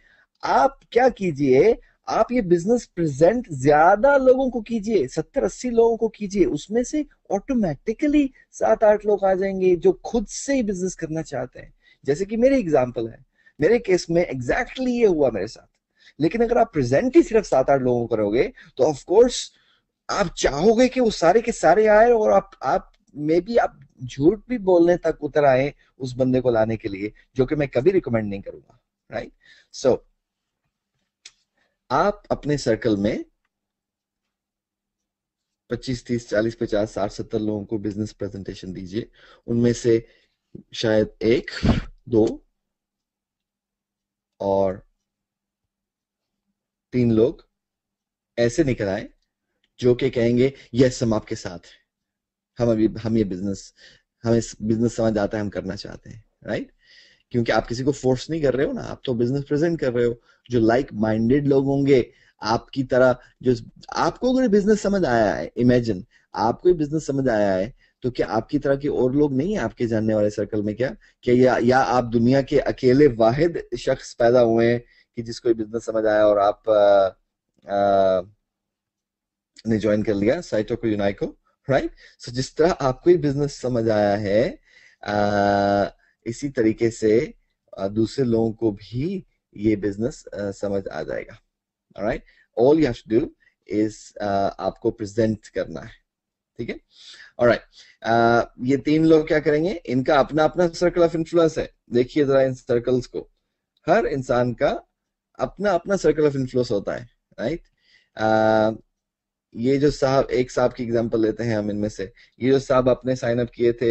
आप क्या कीजिए, आप ये बिजनेस प्रेजेंट ज्यादा लोगों को कीजिए, 70-80 लोगों को कीजिए, उसमें से ऑटोमेटिकली 7-8 लोग आ जाएंगे जो खुद से ही बिजनेस करना चाहते हैं। जैसे कि मेरी एग्जाम्पल है, मेरे केस में एग्जैक्टली ये हुआ मेरे साथ। लेकिन अगर आप प्रेजेंट ही सिर्फ 7-8 लोगों को करोगे तो ऑफ कोर्स आप चाहोगे कि वो सारे के सारे आए, और आप मे बी आप झूठ भी बोलने तक उतर आए उस बंदे को लाने के लिए, जो कि मैं कभी रिकमेंड नहीं करूंगा, राइट। सो आप अपने सर्कल में 25-30-40-50-60-70 लोगों को बिजनेस प्रेजेंटेशन दीजिए, उनमें से शायद 1-2 और 3 लोग ऐसे निकल आए जो कि कहेंगे यस हम आपके साथ हैं, हम ये बिजनेस, हमें बिजनेस समझ आता है, हम करना चाहते हैं, राइट। क्योंकि आप किसी को फोर्स नहीं कर रहे हो ना, आप तो बिजनेस प्रेजेंट कर रहे हो। जो लाइक माइंडेड लोग होंगे आपकी तरह, जो आपको अगर बिजनेस समझ आया है, इमेजिन आपको बिजनेस समझ आया है, तो क्या आपकी तरह के और लोग नहीं है आपके जानने वाले सर्कल में? क्या या आप दुनिया के अकेले वाहिद शख्स पैदा हुए हैं कि जिसको बिजनेस समझ आया और आप ने ज्वाइन कर लिया साइटो को, यूनाइको, राइट। सो जिस तरह आपको ही बिजनेस समझ आया है, इसी तरीके से दूसरे लोगों को भी ये बिजनेस समझ आ जाएगा, right. All you have to do is आपको प्रेजेंट करना है, ठीक है। ऑलराइट, ये 3 लोग क्या करेंगे, इनका अपना अपना सर्कल ऑफ इन्फ्लुएंस है। देखिए जरा इन सर्कल्स को, हर इंसान का अपना अपना सर्कल ऑफ इन्फ्लुएंस होता है, राइट। ये जो साहब, एक साहब की एग्जांपल लेते हैं हम इनमें से, ये जो साहब आपने साइन अप किए थे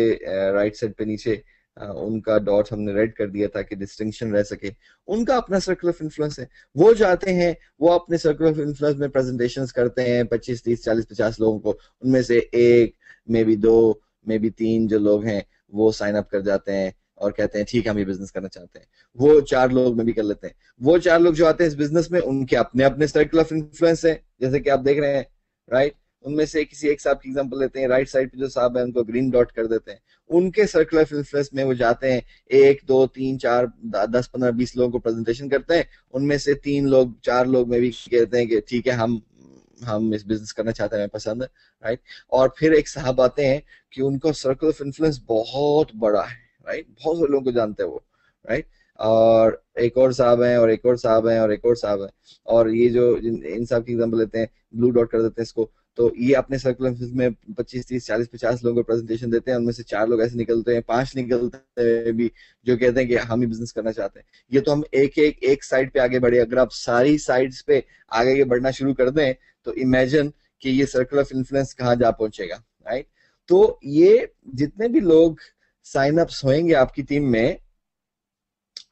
राइट साइड पे नीचे, उनका डॉट हमने रेड कर दिया ताकि डिस्टिंक्शन रह सके, उनका अपना सर्कल ऑफ इन्फ्लुएंस है। वो जाते हैं, वो अपने सर्कल ऑफ इन्फ्लुएंस में प्रेजेंटेशंस करते हैं 25-30-40-50 लोगों को, उनमें से 1 मे बी 2 मे बी 3 जो लोग हैं वो साइन अप कर जाते हैं और कहते हैं ठीक है हम ये बिजनेस करना चाहते हैं। वो 4 लोग में भी कर लेते हैं। वो 4 लोग जो आते हैं इस बिजनेस में, उनके अपने अपने सर्कल ऑफ इन्फ्लुएंस है, जैसे कि आप देख रहे हैं, राइट। उनमें से किसी एक साहब की एग्जांपल लेते हैं, राइट साइड पे जो साहब है उनको ग्रीन डॉट कर देते हैं, उनके सर्कल ऑफ इन्फ्लुएंस में वो जाते हैं, 1 2 3 4 10 15 20 लोगों को प्रेजेंटेशन करते हैं, उनमें से 3 लोग 4 लोग में भी कहते हैं कि ठीक है हम इस बिजनेस करना चाहते हैं, हमें पसंद है, राइट। और फिर एक साहब आते हैं कि उनको सर्कल ऑफ इन्फ्लुएंस बहुत बड़ा है, राइट, बहुत सारे लोगों को जानते हैं वो, राइट। और एक और साहब हैं और एक और साहब हैं और एक और साहब हैं, और ये जो इन साहब की एग्जांपल लेते हैं, ब्लू डॉट कर देते हैं इसको, तो ये अपने सर्कल में 25 30 40 50 लोगों को प्रेजेंटेशन देते हैं, उनमें से 4 लोग ऐसे निकलते हैं, 5 निकलते हैं भी जो कहते हैं कि हम ही बिजनेस करना चाहते हैं। ये तो हम एक साइड पे आगे बढ़े, अगर आप सारी साइड्स पे आगे बढ़ना शुरू कर दें तो इमेजिन कि ये सर्कल ऑफ इन्फ्लुएंस कहाँ जा पहुंचेगा, राइट। तो ये जितने भी लोग साइन अप्स होंगे आपकी टीम में,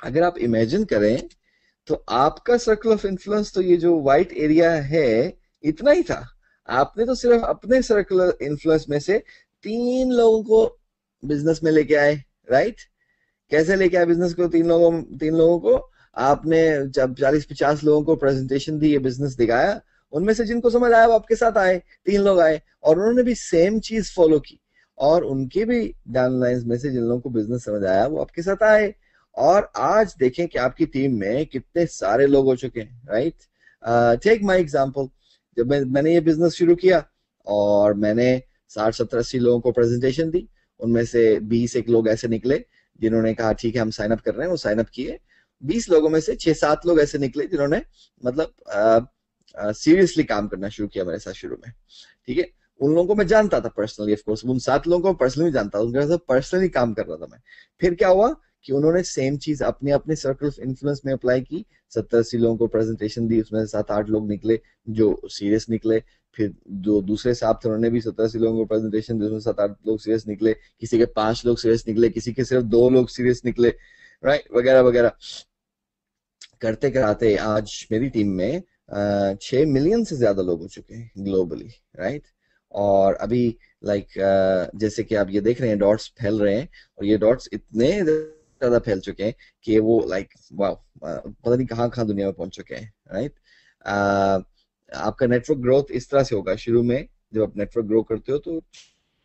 अगर आप इमेजिन करें तो आपका सर्कल ऑफ इन्फ्लुएंस तो ये जो व्हाइट एरिया है इतना ही था। आपने तो सिर्फ अपने सर्कल इन्फ्लुएंस में से 3 लोगों को बिजनेस में लेके आए, राइट। कैसे लेके आए बिजनेस को? 3 लोगों को आपने जब 40 50 लोगों को प्रेजेंटेशन दी, ये बिजनेस दिखाया, उनमें से जिनको समझ आया वो आपके साथ आए, 3 लोग आए और उन्होंने भी सेम चीज फॉलो की, और उनके भी डाउनलाइंस में से जिन लोगों को बिजनेस समझ आया वो आपके साथ आए। और आज देखें कि आपकी टीम में कितने सारे लोग हो चुके हैं, राइट। टेक माय एग्जांपल, जब मैंने ये बिजनेस शुरू किया और मैंने 60 70 80 लोगों को प्रेजेंटेशन दी, उनमें से 20 एक लोग ऐसे निकले जिन्होंने कहा ठीक है हम साइन अप कर रहे हैं, वो साइन अप किए। 20 लोगों में से 6 7 लोग ऐसे निकले जिन्होंने मतलब सीरियसली काम करना शुरू किया मेरे साथ शुरू में, ठीक है। उन लोगों को मैं जानता था पर्सनली, ऑफ कोर्स उन 7 लोगों को पर्सनली जानता था, उनके साथ पर्सनली काम कर रहा था मैं। फिर क्या हुआ कि उन्होंने सेम चीज अपने अपने सर्कल ऑफ इन्फ्लुएंस में अप्लाई की, 70 80 लोगों को प्रेजेंटेशन दी, उसमें से 7 8 लोग निकले जो सीरियस निकले। फिर जो दूसरे साहब थे उन्होंने भी 70 80 लोगों को प्रेजेंटेशन दी, उसमें 7 8 लोग सीरियस निकले, किसी के 5 लोग सीरियस निकले, किसी के सिर्फ 2 लोग सीरियस निकले, राइट, वगैरह वगैरह। करते कराते आज मेरी टीम में 6 मिलियन से ज्यादा लोग हो चुके हैं ग्लोबली, राइट। और अभी लाइक जैसे कि आप ये देख रहे हैं डॉट्स फैल रहे हैं, और ये डॉट्स इतने ज्यादा फैल चुके हैं कि वो लाइक वाह, पता नहीं कहाँ कहाँ दुनिया में पहुंच चुके हैं, राइट। आपका नेटवर्क ग्रोथ इस तरह से होगा। शुरू में जब आप नेटवर्क ग्रो करते हो तो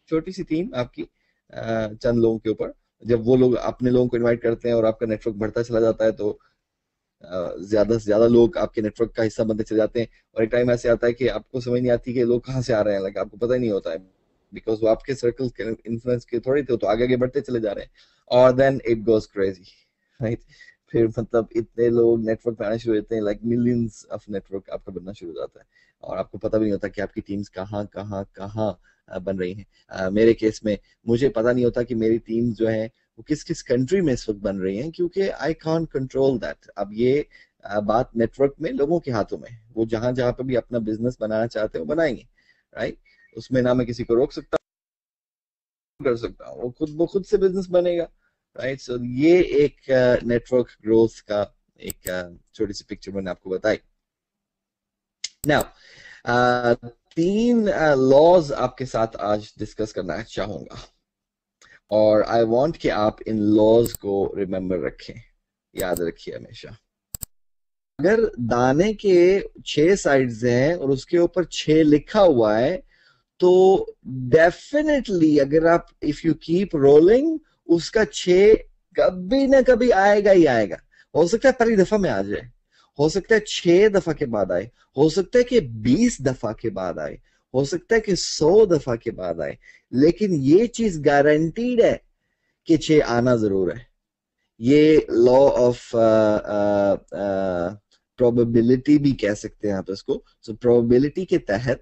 छोटी सी टीम आपकी चंद लोगों के ऊपर, जब वो लोग अपने लोगों को इनवाइट करते हैं और आपका नेटवर्क बढ़ता चला जाता है तो ज्यादा से ज्यादा लोग आपके नेटवर्क का हिस्सा बनते चले जाते हैं। और एक टाइम ऐसे आता है कि आपको समझ नहीं आती कि लोग कहाँ से आ रहे हैं, लाइक आपको पता ही नहीं होता है, बिकॉज वो आपके सर्कल के इन्फ्लुएंस के थोड़े थे, तो आगे आगे बढ़ते चले जा रहे हैं। और then it goes crazy, right. फिर मतलब इतने लोग नेटवर्क पे आने शुरू होते हैं, लाइक मिलियंस ऑफ नेटवर्क आपका बनना शुरू हो जाता है, और आपको पता भी नहीं होता कि आपकी टीम्स कहाँ कहाँ कहाँ बन रही हैं। मेरे केस में मुझे पता नहीं होता कि मेरी टीम जो है वो किस किस कंट्री में इस वक्त बन रही हैं, क्योंकि आई कांट कंट्रोल दैट। अब ये बात नेटवर्क में लोगों के हाथों में है, वो जहां जहां पे भी अपना बिजनेस बनाना चाहते हैं वो बनाएंगे, राइट। उसमें ना मैं किसी को रोक सकता कर सकता हूँ, वो खुद से बिजनेस बनेगा, राइट। सो ये एक नेटवर्क ग्रोथ का एक छोटी सी पिक्चर मैंने आपको बताई। नाउ 3 लॉज आपके साथ आज डिस्कस करना चाहूंगा, और आई वांट कि आप इन लॉज को रिमेम्बर रखें, याद रखिए हमेशा। अगर दाने के 6 साइड्स हैं और उसके ऊपर 6 लिखा हुआ है, तो डेफिनेटली अगर आप इफ यू कीप रोलिंग, उसका 6 कभी ना कभी आएगा ही आएगा। हो सकता है पहली दफा में आ जाए, हो सकता है 6 दफा के बाद आए, हो सकता है कि 20 दफा के बाद आए, हो सकता है कि 100 दफा के बाद आए, लेकिन ये चीज गारंटीड है कि 6 आना जरूर है। ये लॉ ऑफ प्रोबेबिलिटी भी कह सकते हैं आप इसको। सो प्रोबेबिलिटी के तहत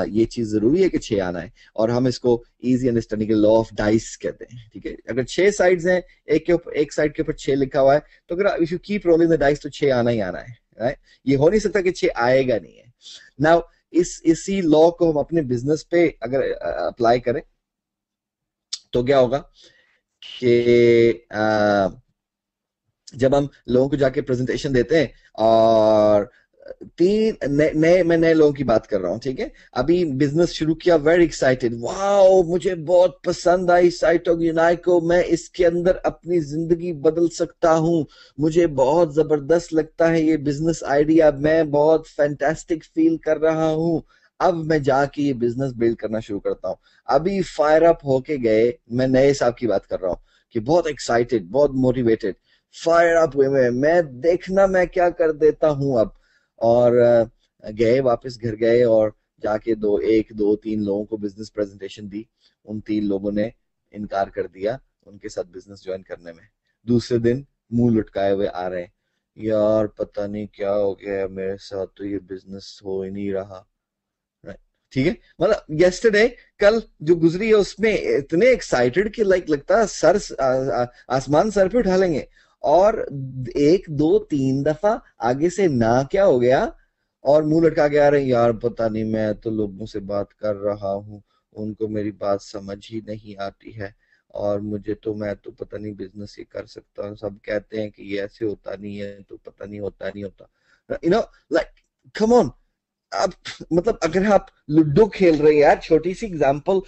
ये चीज जरूरी है कि 6 आना है, और हम इसको इजी अंडरस्टैंडिंग के लॉ ऑफ डाइस कहते हैं, ठीक है। अगर 6 साइड्स हैं, एक के ऊपर एक साइड के ऊपर 6 लिखा हुआ है, तो अगर if you keep rolling the dice तो 6 आना ही आना है, राइट। ये हो नहीं सकता कि 6 आएगा नहीं है। नाउ इसी लॉ को हम अपने बिजनेस पे अगर अप्लाई करें तो क्या होगा कि जब हम लोगों को जाके प्रेजेंटेशन देते हैं, और मैं नए लोगों की बात कर रहा हूँ, ठीक है। अभी बिजनेस शुरू किया, वेरी एक्साइटेड, वाओ मुझे बहुत पसंद आई साइटोगिनाई को, मैं इसके अंदर अपनी जिंदगी बदल सकता हूँ, मुझे बहुत जबरदस्त लगता है ये बिजनेस आइडिया, मैं बहुत फैंटास्टिक फील कर रहा हूँ। अब मैं जाके ये बिजनेस बिल्ड करना शुरू करता हूँ। अभी फायर अप होके गए, मैं नए साहब की बात कर रहा हूँ कि बहुत एक्साइटेड, बहुत मोटिवेटेड, फायर अप हुए मैं देखना मैं क्या कर देता हूं अब। और गए वापस घर गए और जाके 1 2 3 लोगों को बिजनेस प्रेजेंटेशन दी। उन 3 लोगों ने इनकार कर दिया उनके साथ बिजनेस ज्वाइन करने में। दूसरे दिन मुंह लटकाए हुए आ रहे हैं, यार पता नहीं क्या हो गया मेरे साथ, तो ये बिजनेस हो ही नहीं रहा, right? ठीक है, मतलब यस्टरडे, कल जो गुजरी है उसमें इतने एक्साइटेड कि लाइक लगता है सर आसमान सर पे उठा लेंगे, और एक दो तीन दफा आगे से ना क्या हो गया, और मुंह लटका के आ रहे हैं, यार पता नहीं, मैं तो लोगों से बात कर रहा हूँ, उनको मेरी बात समझ ही नहीं आती है, और मुझे तो, मैं तो पता नहीं बिजनेस ये कर सकता हूँ, सब कहते हैं कि ये ऐसे होता नहीं है, तो पता नहीं होता नहीं होता, you know, like come on. आप, मतलब अगर आप लूडो खेल रहे हैं यार, छोटी सी एग्जांपल,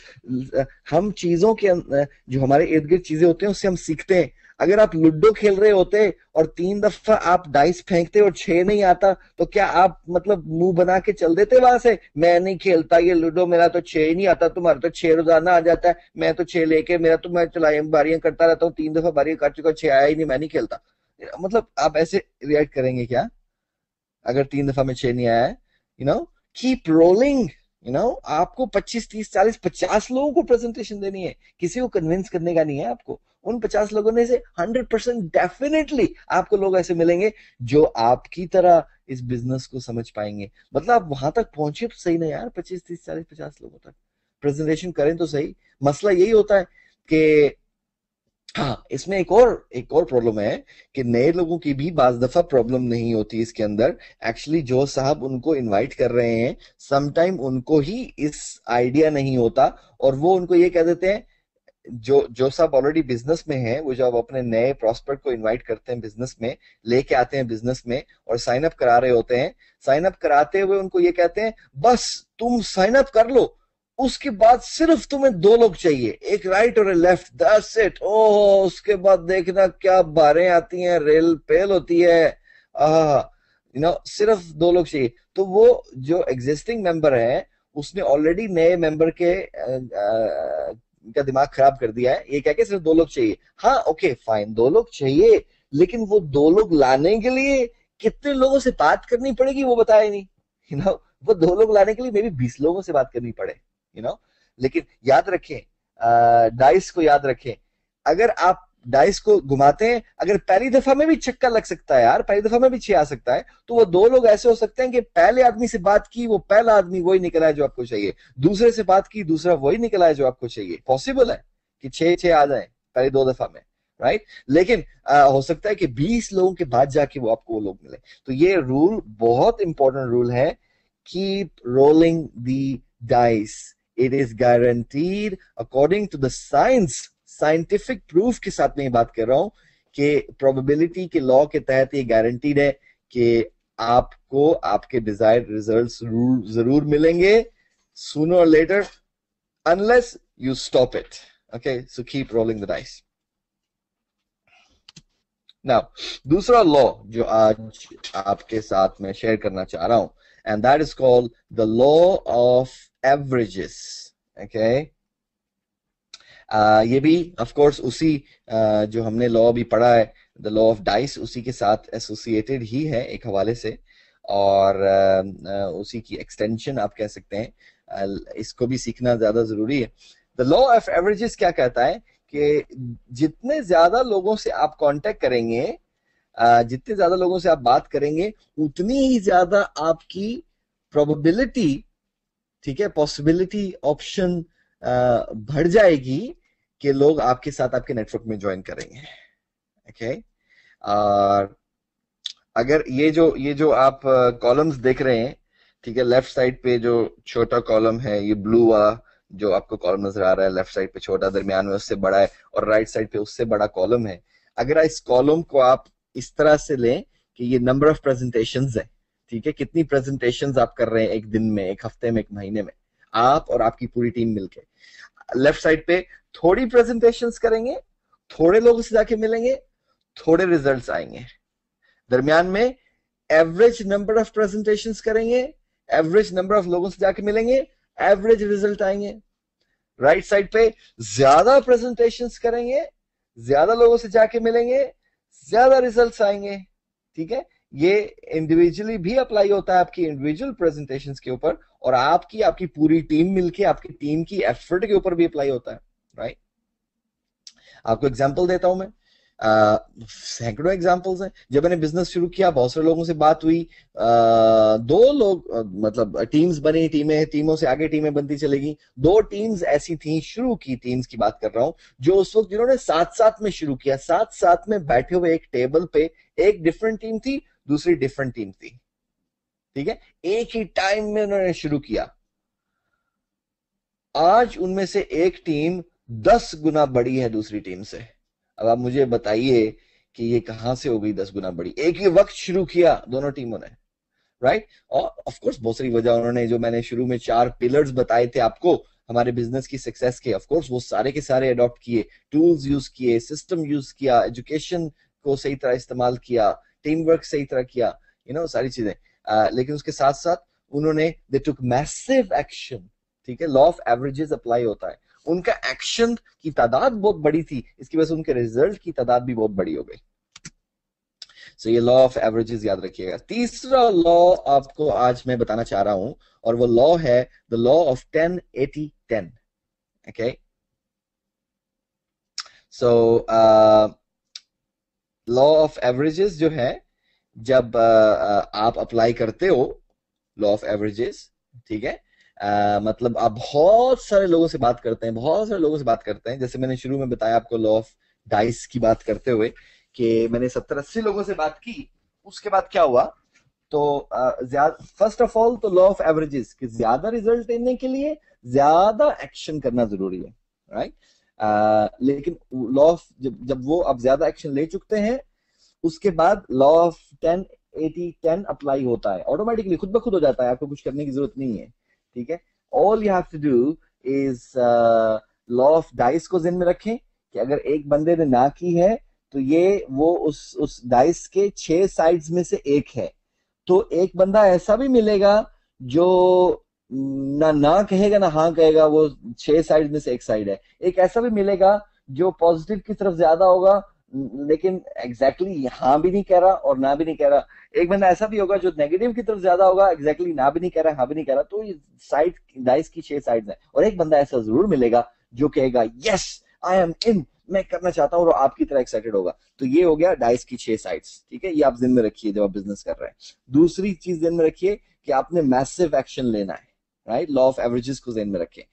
हम चीजों के जो हमारे इर्द गिर्द चीजें होते हैं उससे हम सीखते हैं। अगर आप लूडो खेल रहे होते और तीन दफा आप डाइस फेंकते और छह नहीं आता, तो क्या आप मतलब मुंह बना के चल देते वहां से, मैं नहीं खेलता ये लूडो, मेरा तो छह ही नहीं आता, तुम्हारा तो छह रोजाना आ जाता है, मैं तो छह लेके, मेरा तो, मैं चलाई बारियां करता रहता हूँ, तीन दफा बारियां कर चुका, छह आया ही नहीं, मैं नहीं खेलता। मतलब आप ऐसे रिएक्ट करेंगे क्या अगर तीन दफा में छह नहीं आया है? You know, keep rolling. You know, आपको 25 30 40 50 लोगों को प्रेजेंटेशन देनी है, किसी को कन्विंस करने का नहीं है आपको। उन 50 लोगों में से 100% डेफिनेटली आपको लोग ऐसे मिलेंगे जो आपकी तरह इस बिजनेस को समझ पाएंगे। मतलब आप वहां तक पहुंचे तो सही ना यार, 25 30 40 50 लोगों तक प्रेजेंटेशन करें तो सही। मसला यही होता है कि, हाँ, इसमें एक और प्रॉब्लम है कि नए लोगों की भी बाज दफा प्रॉब्लम नहीं होती इसके अंदर। एक्चुअली जो साहब उनको इनवाइट कर रहे हैं, समटाइम उनको ही इस आइडिया नहीं होता, और वो उनको ये कह देते हैं, जो जो साहब ऑलरेडी बिजनेस में है, वो जब अपने नए प्रॉस्पेक्ट को इनवाइट करते हैं बिजनेस में, लेके आते हैं बिजनेस में और साइन अप करा रहे होते हैं, साइन अप कराते हुए उनको ये कहते हैं, बस तुम साइन अप कर लो, उसके बाद सिर्फ तुम्हें दो लोग चाहिए, एक राइट और एक लेफ्ट, दैट्स इट। ओह, उसके बाद देखना क्या बारें आती हैं, रेल पेल होती है। आह, सिर्फ दो लोग चाहिए। तो वो जो एग्जिस्टिंग मेंबर है, उसने ऑलरेडी नए मेंबर के का दिमाग खराब कर दिया है, ये कह के सिर्फ दो लोग चाहिए। हाँ, ओके फाइन, दो लोग चाहिए, लेकिन वो दो लोग लाने के लिए कितने लोगों से बात करनी पड़ेगी वो बताया नहीं। यू नो, वो दो लोग लाने के लिए मे बी 20 लोगों से बात करनी पड़े। लेकिन याद रखें, डाइस को याद रखें, अगर आप डाइस को घुमाते हैं, अगर पहली दफा में भी छक्का लग सकता है यार, पहली दफा में भी छह आ सकता है, तो वो दो लोग ऐसे हो सकते हैं कि पहले आदमी से बात की, वो पहला आदमी वही निकला है जो आपको चाहिए, दूसरे से बात की, दूसरा वही निकला है जो आपको चाहिए। पॉसिबल है कि छह छह आ जाए पहले दो दफा में, राइट? लेकिन हो सकता है कि 20 लोगों के बाद जाके वो आपको वो लोग मिले। तो ये रूल बहुत इंपॉर्टेंट रूल है, keep rolling the dice, it is guaranteed according to the science, scientific proof के साथ में ये बात कर रहा हूं कि प्रोबेबिलिटी के लॉ के तहत ये गारंटीड है कि आपको आपके डिजायर्ड रिजल्ट्स जरूर मिलेंगे, sooner or later, unless you stop it. Okay, so keep rolling the dice. Now, दूसरा लॉ जो आज आपके साथ में शेयर करना चाह रहा हूं, and that is called the law of averages. Okay, ये भी ऑफ कोर्स उसी जो हमने लॉ भी पढ़ा है, द लॉ ऑफ डाइस, उसी के साथ एसोसिएटेड ही है एक हवाले से, और उसी की एक्सटेंशन आप कह सकते हैं। इसको भी सीखना ज्यादा जरूरी है। द लॉ ऑफ एवरेजेस क्या कहता है कि जितने ज्यादा लोगों से आप कांटेक्ट करेंगे, जितने ज्यादा लोगों से आप बात करेंगे, उतनी ही ज्यादा आपकी प्रोबेबिलिटी, ठीक है, पॉसिबिलिटी, ऑप्शन बढ़ जाएगी कि लोग आपके साथ आपके नेटवर्क में ज्वाइन करेंगे। ओके, और अगर ये जो आप कॉलम्स देख रहे हैं, ठीक है, लेफ्ट साइड पे जो छोटा कॉलम है, ये ब्लू वाला जो आपको कॉलम नजर आ रहा है, लेफ्ट साइड पे छोटा, दरमियान में उससे बड़ा है, और राइट साइड पे उससे बड़ा कॉलम है। अगर इस कॉलम को आप इस तरह से लें कि ये नंबर ऑफ प्रेजेंटेशंस है, ठीक है, कितनी प्रेजेंटेशंस आप कर रहे हैं एक दिन में, एक हफ्ते में, एक महीने में, आप और आपकी पूरी टीम मिलके। लेफ्ट साइड पे थोड़ी प्रेजेंटेशंस करेंगे, थोड़े लोगों से जाके मिलेंगे, थोड़े रिजल्ट्स आएंगे। दरमियान में एवरेज नंबर ऑफ प्रेजेंटेशंस करेंगे, एवरेज नंबर ऑफ लोगों से जाके मिलेंगे, एवरेज रिजल्ट आएंगे। राइट साइड पे ज्यादा प्रेजेंटेशंस करेंगे, ज्यादा लोगों से जाके मिलेंगे, ज्यादा रिजल्ट्स आएंगे। ठीक है, ये इंडिविजुअली भी अप्लाई होता है आपकी इंडिविजुअल प्रेजेंटेशंस के ऊपर, और आपकी आपकी पूरी टीम मिलके आपकी टीम की एफर्ट के ऊपर भी अप्लाई होता है। राइट, आपको एग्जांपल देता हूं मैं। सैकड़ों एग्जांपल्स हैं। जब मैंने बिजनेस शुरू किया बहुत सारे लोगों से बात हुई, दो लोग मतलब टीम्स बनी, टीमों से आगे टीमें बनती चलेगी। दो टीम्स ऐसी थी, शुरू की टीम्स की बात कर रहा हूं, जो उस वक्त जिन्होंने साथ साथ में शुरू किया, साथ साथ में बैठे हुए एक टेबल पे, एक डिफरेंट टीम थी, दूसरी डिफरेंट टीम थी, ठीक है, एक ही टाइम में उन्होंने शुरू किया। आज उनमें से एक टीम 10 गुना बड़ी है दूसरी टीम से। अब आप मुझे बताइए कि ये कहां से हो गई 10 गुना बड़ी? एक ही वक्त शुरू किया दोनों टीमों ने, राइट। और ऑफ कोर्स बहुत सारी वजह, उन्होंने जो मैंने शुरू में 4 पिलर्स बताए थे आपको हमारे बिजनेस की सक्सेस के, ऑफ कोर्स वो सारे के सारे अडॉप्ट किए, टूल्स यूज किए, सिस्टम यूज किया, एजुकेशन को सही तरह इस्तेमाल किया, टीम वर्क सही तरह किया, सारी चीजें। लेकिन उसके साथ साथ उन्होंने दे टुक मैसिव एक्शन, ठीक है। लॉ ऑफ एवरेजेस अप्लाई होता है, उनका एक्शन की तादाद बहुत बड़ी थी, इसकी वजह से उनके रिजल्ट की तादाद भी बहुत बड़ी हो गई। सो ये लॉ ऑफ एवरेजेस याद रखिएगा। तीसरा लॉ आपको आज मैं बताना चाह रहा हूं, और वो लॉ है the law of 10-80-10। Okay, so law of averages जो है, जब आप अप्लाई करते हो लॉ ऑफ एवरेजेस, ठीक है, मतलब आप बहुत सारे लोगों से बात करते हैं, बहुत सारे लोगों से बात करते हैं। जैसे मैंने शुरू में बताया आपको लॉ ऑफ डाइस की बात करते हुए कि मैंने 70-80 लोगों से बात की। उसके बाद क्या हुआ, तो फर्स्ट ऑफ ऑल तो लॉ ऑफ एवरेजेस कि ज्यादा रिजल्ट लेने के लिए ज्यादा एक्शन करना जरूरी है, राइट। लेकिन लॉ ऑफ जब वो आप ज्यादा एक्शन ले चुकते हैं, उसके बाद लॉ ऑफ 10-80-10 अप्लाई होता है, ऑटोमेटिकली खुद ब खुद हो जाता है, आपको कुछ करने की जरूरत नहीं है, ठीक है। All you have to do is law of dice को जिम्मे में रखें कि अगर एक बंदे ने ना की है तो ये वो उस डाइस के 6 साइड्स में से एक है। तो एक बंदा ऐसा भी मिलेगा जो ना कहेगा ना हाँ कहेगा, वो 6 साइड में से एक साइड है। एक ऐसा भी मिलेगा जो पॉजिटिव की तरफ ज्यादा होगा, लेकिन एग्जैक्टली हाँ भी नहीं कह रहा और ना भी नहीं कह रहा। एक बंदा ऐसा भी होगा जो नेगेटिव की तरफ ज्यादा होगा, एग्जैक्टली ना भी नहीं कह रहा हाँ भी नहीं कह रहा। तो साइड डाइस की 6 साइड्स हैं, और एक बंदा ऐसा जरूर मिलेगा जो कहेगा यस आई एम इन, मैं करना चाहता हूँ, और आपकी तरह एक्साइटेड होगा। तो ये हो गया डाइस की 6 साइड्स, ठीक है। ये आप जिन में रखिए जब आप बिजनेस कर रहे हैं। दूसरी चीज जिन में रखिए कि आपने मैसिव एक्शन लेना है, राइट। लॉ ऑफ एवरेजेस को जेन में रखें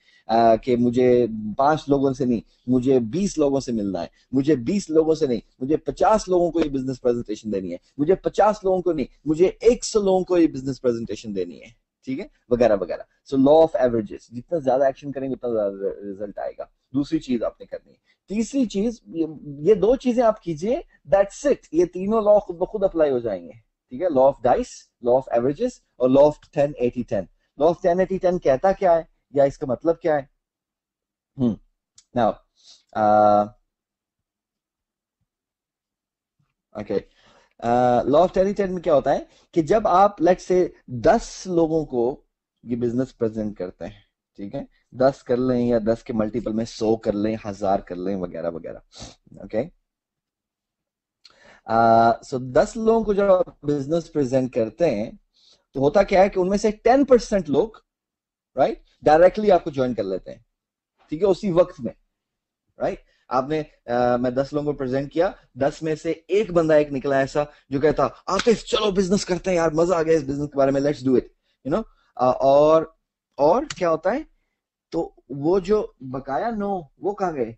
कि मुझे 5 लोगों से नहीं, मुझे 20 लोगों से मिलना है, मुझे 20 लोगों से नहीं, मुझे 50 लोगों को ये बिजनेस प्रेजेंटेशन देनी है, मुझे 50 लोगों को नहीं, मुझे 100 लोगों को ये बिजनेस प्रेजेंटेशन देनी है, ठीक है, वगैरह वगैरह। सो लॉ ऑफ एवरेजेस, जितना ज्यादा एक्शन करेंगे उतना ज्यादा रिजल्ट आएगा। दूसरी चीज आपने करनी है। तीसरी चीज, ये 2 चीजें आप कीजिए, दैट्स इट। ये तीनों लॉ खुद ब खुद अप्लाई हो जाएंगे, ठीक है। Law of dice, law of averages, और लॉ ऑफ 10-80-10। लॉ ऑफ 10-80-10 कहता क्या है, या इसका मतलब क्या है? नाउ ओके, लॉ ऑफ 10-80-10 में क्या होता है कि जब आप लेट से 10 लोगों को ये बिजनेस प्रेजेंट करते हैं, ठीक है, 10 कर लें या 10 के मल्टीपल में 100 कर लें, 1000 कर लें, वगैरह वगैरह, ओके। सो 10 लोगों को जब आप बिजनेस प्रेजेंट करते हैं, तो होता क्या है कि उनमें से 10% लोग, राइट, डायरेक्टली आपको ज्वाइन कर लेते हैं, ठीक है, उसी वक्त में, राइट। आपने मैं 10 लोगों को प्रेजेंट किया, 10 में से एक बंदा एक निकला ऐसा जो कहता आतिफ चलो बिजनेस करते हैं यार, मजा आ गया इस बिजनेस के बारे में, लेट्स डू इट, और क्या होता है, तो वो जो बकाया नो वो कहाँ गए,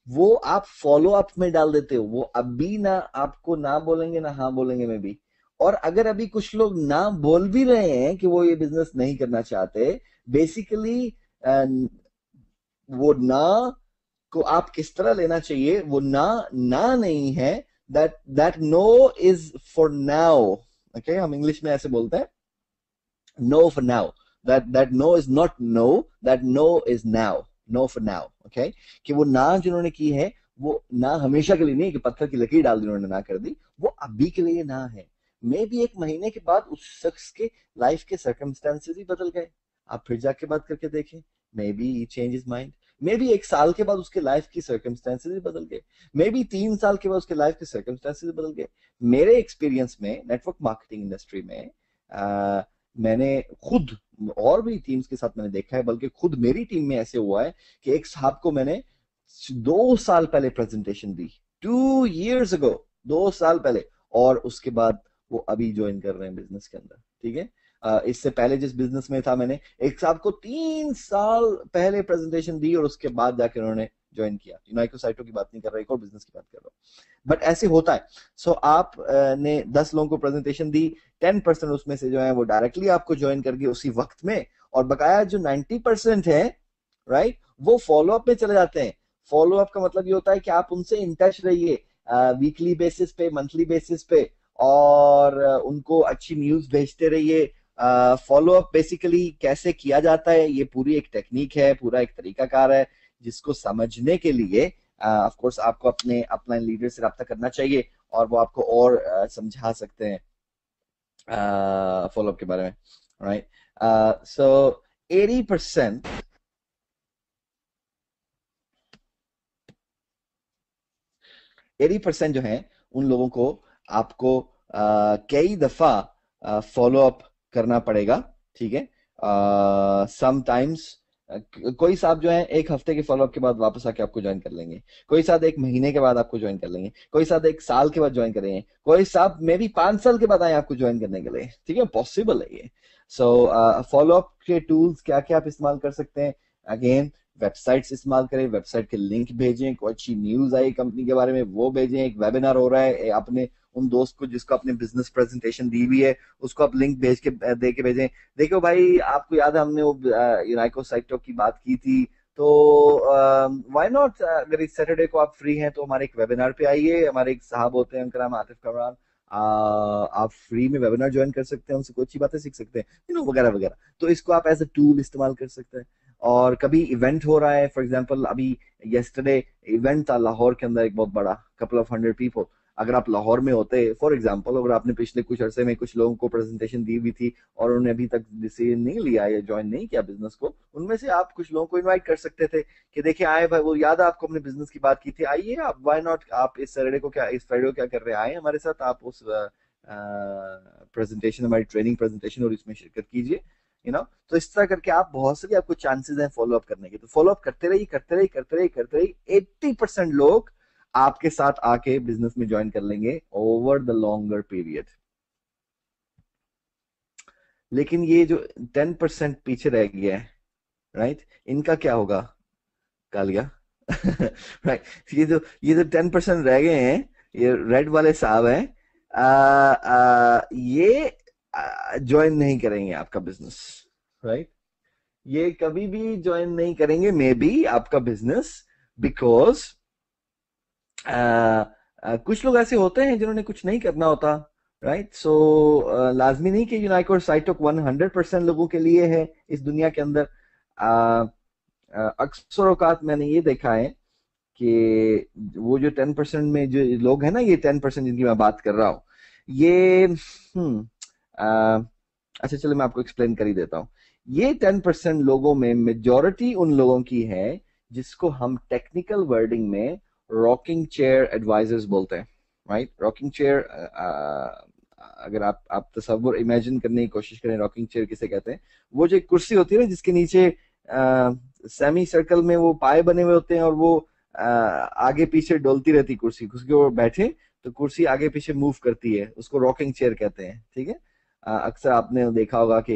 वो आप फॉलो अप में डाल देते हो। वो अभी ना आपको ना बोलेंगे ना हाँ बोलेंगे में भी। और अगर अभी कुछ लोग ना बोल भी रहे हैं कि वो ये बिजनेस नहीं करना चाहते, बेसिकली वो ना को आप किस तरह लेना चाहिए, वो ना ना नहीं है, that no is for now, okay. हम इंग्लिश में ऐसे बोलते हैं, no for now, that no is not no, that no is now, no for now, okay. कि वो ना जिन्होंने की है, वो ना हमेशा के लिए नहीं कि पत्थर की लकीर डाल दी उन्होंने ना कर दी, वो अभी के लिए ना है। मे भी 1 महीने के बाद उस शख्स के लाइफ के सर्कमस्टेंसेस ही बदल गए, आप फिर जाके बात करके देखें, may be change his mind. May be 1 साल के बाद उसके लाइफ की सर्कमस्टेंसेस ही बदल गए, मे बी 3 साल के बाद उसके लाइफ के सर्कमस्टेंसेस बदल गए। मेरे एक्सपीरियंस में नेटवर्क मार्केटिंग इंडस्ट्री में मैंने खुद और भी टीम्स के साथ मैंने देखा है, बल्कि खुद मेरी टीम में ऐसे हुआ है कि एक साहब को मैंने 2 साल पहले प्रेजेंटेशन दी, 2 years ago, 2 साल पहले, और उसके बाद वो अभी ज्वाइन कर रहे हैं बिजनेस के अंदर, ठीक है। इससे पहले जिस बिजनेस में था, मैंने एक साहब को 3 साल पहले प्रेजेंटेशन दी और उसके बाद जाकर उन्होंने ज्वाइन किया। यूनाइको साइटो की बात नहीं कर रहा, एक और बिजनेस की बात कर रहा हूँ, बट ऐसे होता है। सो आप ने 10 लोगों को प्रेजेंटेशन दी, 10% उसमें से जो है वो डायरेक्टली आपको ज्वाइन करके उसी वक्त में, और बकाया जो 90% है, राइट, वो फॉलो अप में चले जाते हैं। फॉलो अप का मतलब ये होता है कि आप उनसे इन टच रहिए, वीकली बेसिस पे, मंथली बेसिस पे, और उनको अच्छी न्यूज भेजते रहिए। फॉलो अप बेसिकली कैसे किया जाता है, ये पूरी एक टेक्निक है, पूरा एक तरीकाकार है, जिसको समझने के लिए ऑफ कोर्स आपको अपने अपलाइन लीडर से रब्ता करना चाहिए, और वो आपको और समझा सकते हैं फॉलो अप के बारे में, राइट। सो 80% 80% जो है उन लोगों को आपको कई दफा फॉलो अप करना पड़ेगा, ठीक है। समटाइम्स कोई साहब जो है एक हफ्ते के फॉलो अप के बाद वापस आके आपको ज्वाइन कर लेंगे, कोई साहब 1 महीने के बाद आपको ज्वाइन कर लेंगे, कोई साहब 1 साल के बाद ज्वाइन करेंगे, कोई साहब मे बी 5 साल के बाद आए आपको ज्वाइन करने के लिए, ठीक है, पॉसिबल है ये। सो फॉलो अप के टूल्स क्या क्या आप इस्तेमाल कर सकते हैं? अगेन, वेबसाइट्स इस्तेमाल करें, वेबसाइट के लिंक भेजें, कोई अच्छी न्यूज आई कंपनी के बारे में वो भेजें, एक वेबिनार हो रहा है, आपने उन दोस्त को जिसको अपने बिजनेस प्रेजेंटेशन दी हुई है उसको आप लिंक भेज के दे के भेजें, देखो भाई आपको याद है हमने वो यूनाइको साइटो की बात की थी, तो व्हाई नॉट, अगर इस सैटरडे को आप फ्री हैं तो हमारे एक वेबिनार पे आइए, हमारे एक साहब होते हैं, उनका नाम आतिफ कमरान, आप फ्री में वेबिनार ज्वाइन कर सकते हैं, उनसे कुछ अच्छी बातें सीख सकते हैं, वगैरह वगैरह। तो इसको आप एज अ टूल इस्तेमाल कर सकते हैं। और कभी इवेंट हो रहा है, फॉर एग्जांपल अभी यस्टरडे इवेंट था लाहौर के अंदर, एक बहुत बड़ा, कपल ऑफ 100 पीपल। अगर आप लाहौर में होते, फॉर एग्जांपल, अगर आपने पिछले कुछ अरसे में कुछ लोगों को प्रेजेंटेशन दी हुई थी और उन्होंने अभी तक डिसीजन नहीं लिया या ज्वाइन नहीं किया बिजनेस को, उनमें से आप कुछ लोगों को इनवाइट कर सकते थे कि देखिए आए भाई, वो याद है आपको हमने बिजनेस की बात की थी, आइए आप, व्हाई नॉट, आप इस सैटरडे को क्या, इस फ्राइडे को क्या कर रहे हैं, आए हमारे साथ, आप उस प्रेजेंटेशन, हमारी ट्रेनिंग प्रेजेंटेशन और इसमें शिरकत कीजिए, तो इस तरह करके आप, बहुत सारी आपको चांसेस हैं फॉलो अप करने के, तो फॉलो अप करते रहिए, करते रहिए, करते रहिए, करते रहिए। 80% लोग आपके साथ आके बिजनेस में ज्वाइन कर लेंगे ओवर द लॉन्गर पीरियड। लेकिन ये जो 10% पीछे रह गया है, राइट, इनका क्या होगा कालिया? राइट, ये जो 10% रह गए हैं, ये रेड वाले साहब हैं, ये ज्वाइन नहीं करेंगे आपका बिजनेस, राइट, ये कभी भी ज्वाइन नहीं करेंगे मे बी आपका बिजनेस, बिकॉज कुछ लोग ऐसे होते हैं जिन्होंने कुछ नहीं करना होता, राइट। सो लाजमी नहीं कि यूनाइको और साइटोक 100% लोगों के लिए है इस दुनिया के अंदर। अक्सर औकात मैंने ये देखा है कि वो जो 10% में जो लोग हैं ना, ये 10% जिनकी मैं बात कर रहा हूँ, ये अच्छा चलो मैं आपको एक्सप्लेन कर ही देता हूँ। ये 10% लोगों में मेजॉरिटी उन लोगों की है जिसको हम टेक्निकल वर्डिंग में रॉकिंग चेयर एडवाइजर्स बोलते हैं, राइट। रॉकिंग चेयर, अगर आप तस्वुर इमेजिन करने की कोशिश करें, रॉकिंग चेयर किसे कहते हैं, वो जो एक कुर्सी होती है ना जिसके नीचे सेमी सर्कल में वो पाए बने हुए होते हैं, और वो आगे पीछे डोलती रहती कुर्सी, उसके ऊपर बैठे तो कुर्सी आगे पीछे मूव करती है, उसको रॉकिंग चेयर कहते हैं, ठीक है। अक्सर आपने देखा होगा कि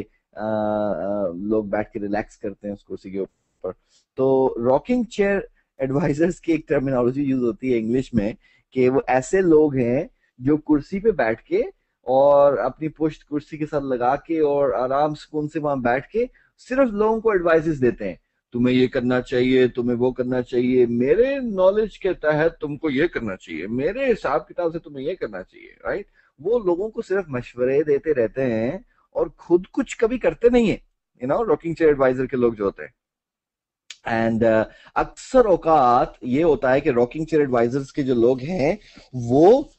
लोग बैठ के रिलैक्स करते हैं उस कुर्सी के ऊपर। तो रॉकिंग चेयर एडवाइजर्स की एक टर्मिनोलॉजी यूज होती है इंग्लिश में, कि वो ऐसे लोग हैं जो कुर्सी पे बैठ के और अपनी पुश्त कुर्सी के साथ लगा के और आराम सुकून से वहां बैठ के सिर्फ लोगों को एडवाइसेस देते हैं, तुम्हें ये करना चाहिए, तुम्हें वो करना चाहिए, मेरे नॉलेज के तहत तुमको ये करना चाहिए, मेरे हिसाब किताब से तुम्हें ये करना चाहिए, राइट। वो लोगों को सिर्फ मशवरे देते रहते हैं और खुद कुछ कभी करते नहीं है, रॉकिंग चेयर एडवाइजर के लोग जो होते हैं। एंड अक्सर औकात ये होता है कि रॉकिंग चेयर एडवाइजर्स के जो लोग हैं वो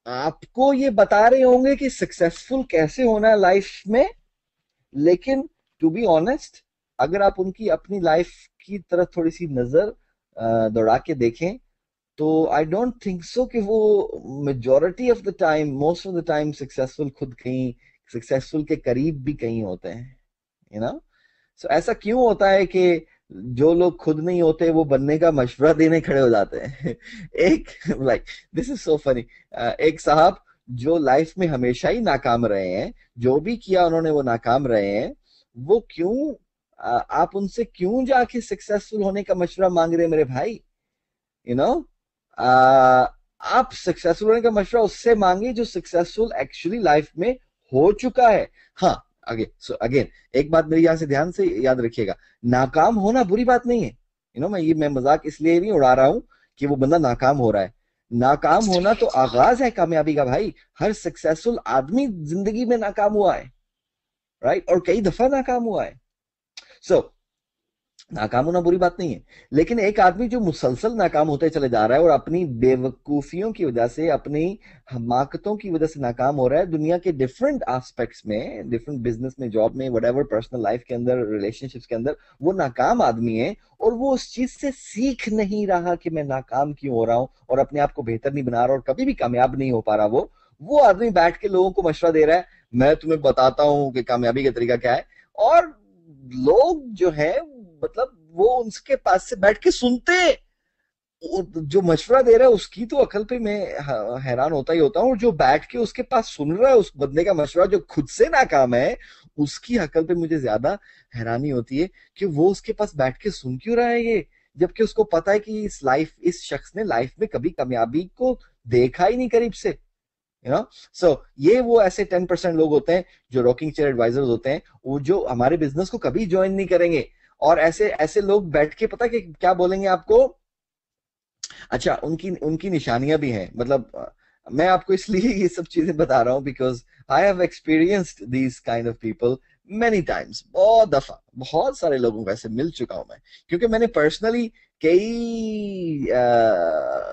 आपको ये बता रहे होंगे कि सक्सेसफुल कैसे होना है लाइफ में, लेकिन टू बी ऑनेस्ट, अगर आप उनकी अपनी लाइफ की तरफ थोड़ी सी नजर दौड़ा के देखें, तो आई डोंट थिंक सो कि वो majority of the time, most of the time successful खुद कहीं सक्सेसफुल के करीब भी कहीं होते हैं, यू नो। सो ऐसा क्यों होता है कि जो लोग खुद नहीं होते वो बनने का मशवरा देने खड़े हो जाते हैं। एक like this is so funny. एक साहब जो लाइफ में हमेशा ही नाकाम रहे हैं, जो भी किया उन्होंने वो नाकाम रहे हैं, वो क्यों आप उनसे क्यों जाके सक्सेसफुल होने का मशवरा मांग रहे हैं मेरे भाई? यू नो, आप सक्सेसफुल होने का मशवरा उससे मांगे जो सक्सेसफुल एक्चुअली लाइफ में हो चुका है। हाँ, अगेन एक बात मेरी यहां से ध्यान से याद रखिएगा, नाकाम होना बुरी बात नहीं है। मैं मजाक इसलिए नहीं उड़ा रहा हूं कि वो बंदा नाकाम हो रहा है। नाकाम होना तो आगाज है कामयाबी का भाई। हर सक्सेसफुल आदमी जिंदगी में नाकाम हुआ है, राइट, और कई दफा नाकाम हुआ है। सो नाकाम होना बुरी बात नहीं है, लेकिन एक आदमी जो मुसलसल नाकाम होते चले जा रहा है और अपनी बेवकूफियों की वजह से, अपनी हमाकतों की वजह से नाकाम हो रहा है दुनिया के डिफरेंट एस्पेक्ट्स में, डिफरेंट बिजनेस में, जॉब में, व्हाटएवर, पर्सनल लाइफ के अंदर, रिलेशनशिप्स के अंदर, वो नाकाम आदमी है और वो उस चीज से सीख नहीं रहा कि मैं नाकाम क्यों हो रहा हूं और अपने आप को बेहतर नहीं बना रहा और कभी भी कामयाब नहीं हो पा रहा। वो आदमी बैठ के लोगों को मशवरा दे रहा है, मैं तुम्हें बताता हूं कि कामयाबी का तरीका क्या है। और लोग जो है, मतलब वो उसके पास से बैठ के सुनते, जो मशवरा दे रहा है उसकी तो अकल पे मैं हैरान होता ही होता हूँ, और जो बैठ के उसके पास सुन रहा है उस बंदे का मशवरा जो खुद से नाकाम है, उसकी अकल पे मुझे ज्यादा हैरानी होती है कि वो उसके पास बैठ के सुन क्यों रहा है ये, जबकि उसको पता है कि इस शख्स ने लाइफ में कभी कामयाबी को देखा ही नहीं करीब से। सो ये वो ऐसे 10% लोग होते हैं जो रॉकिंग चेयर एडवाइजर्स होते हैं, वो जो हमारे बिजनेस को कभी ज्वाइन नहीं करेंगे। और ऐसे ऐसे लोग बैठ के पता कि क्या बोलेंगे आपको? अच्छा, उनकी उनकी निशानियां भी हैं, मतलब मैं आपको इसलिए ये सब चीजें बता रहा हूं because I have experienced these kind of people many times. बहुत दफा बहुत सारे लोगों को ऐसे मिल चुका हूं मैं, क्योंकि मैंने पर्सनली कई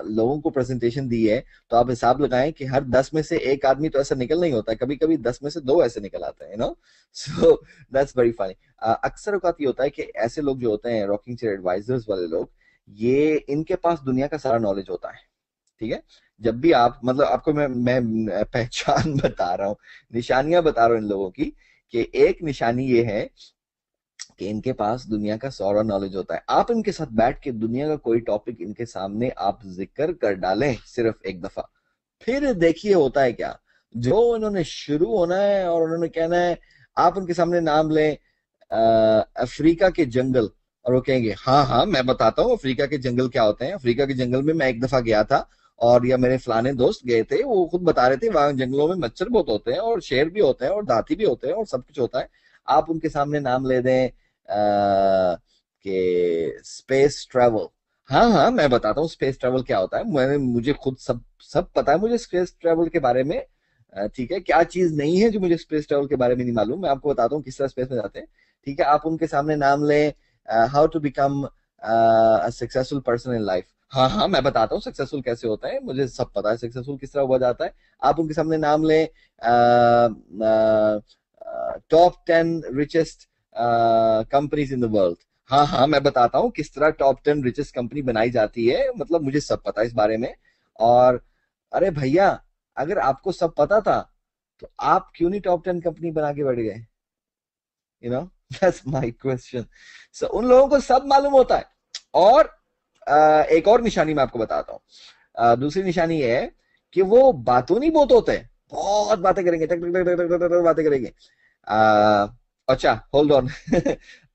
लोगों को प्रेजेंटेशन दी है। तो आप हिसाब लगाएं कि हर 10 में से एक आदमी तो ऐसा निकल नहीं होता, कभी कभी 10 में से 2 ऐसे निकल आते हैं, सो दैट्स वेरी फनी। अक्सर औकात ये होता है कि ऐसे लोग जो होते हैं रॉकिंग चेयर एडवाइजर्स वाले लोग, ये इनके पास दुनिया का सारा नॉलेज होता है। ठीक है, जब भी आप, मतलब आपको मैं पहचान बता रहा हूँ, निशानियां बता रहा हूँ इन लोगों की, कि एक निशानी ये है कि इनके पास दुनिया का सारा नॉलेज होता है। आप इनके साथ बैठ के दुनिया का कोई टॉपिक इनके सामने आप जिक्र कर डालें सिर्फ एक दफा, फिर देखिए होता है क्या। जो इन्होंने शुरू होना है और उन्होंने कहना है, आप उनके सामने नाम लें अफ्रीका के जंगल, और वो कहेंगे हाँ हाँ मैं बताता हूँ अफ्रीका के जंगल क्या होते हैं। अफ्रीका के जंगल में मैं एक दफा गया था, और या मेरे फलाने दोस्त गए थे, वो खुद बता रहे थे वहां जंगलों में मच्छर बहुत होते हैं और शेर भी होते हैं और दांती भी होते हैं और सब कुछ होता है। आप उनके सामने नाम ले दें कि स्पेस ट्रेवल, हाँ हाँ मैं बताता हूँ स्पेस ट्रेवल क्या होता है, मुझे खुद सब सब पता है मुझे स्पेस ट्रेवल के बारे में। ठीक है, क्या चीज नहीं है जो मुझे स्पेस ट्रेवल के बारे में नहीं मालूम, मैं आपको बताता हूँ किस तरह स्पेस में जाते हैं। ठीक है, आप उनके सामने नाम लें how to become successful person in life, हाँ हाँ मैं बताता हूँ सक्सेसफुल कैसे होता है, मुझे सब पता है सक्सेसफुल किस तरह हुआ जाता है। आप उनके सामने नाम लें top 10 richest companies in the world, हाँ हाँ मैं बताता हूँ किस तरह टॉप 10 रिचेस्ट कंपनी बनाई जाती है, मतलब मुझे सब पता है इस बारे में। और अरे भैया, अगर आपको सब पता था तो आप क्यों नहीं टॉप 10 कंपनी बना के बैठ गए? You know, that's my question. So उन लोगों को सब मालूम होता है। और एक और निशानी मैं आपको बताता हूँ। दूसरी निशानी ये है कि वो बातों नहीं बहुत होते हैं, बहुत बातें करेंगे, टक टक टक टक टक टक बातें करेंगे। आ, अच्छा होल्ड ऑन,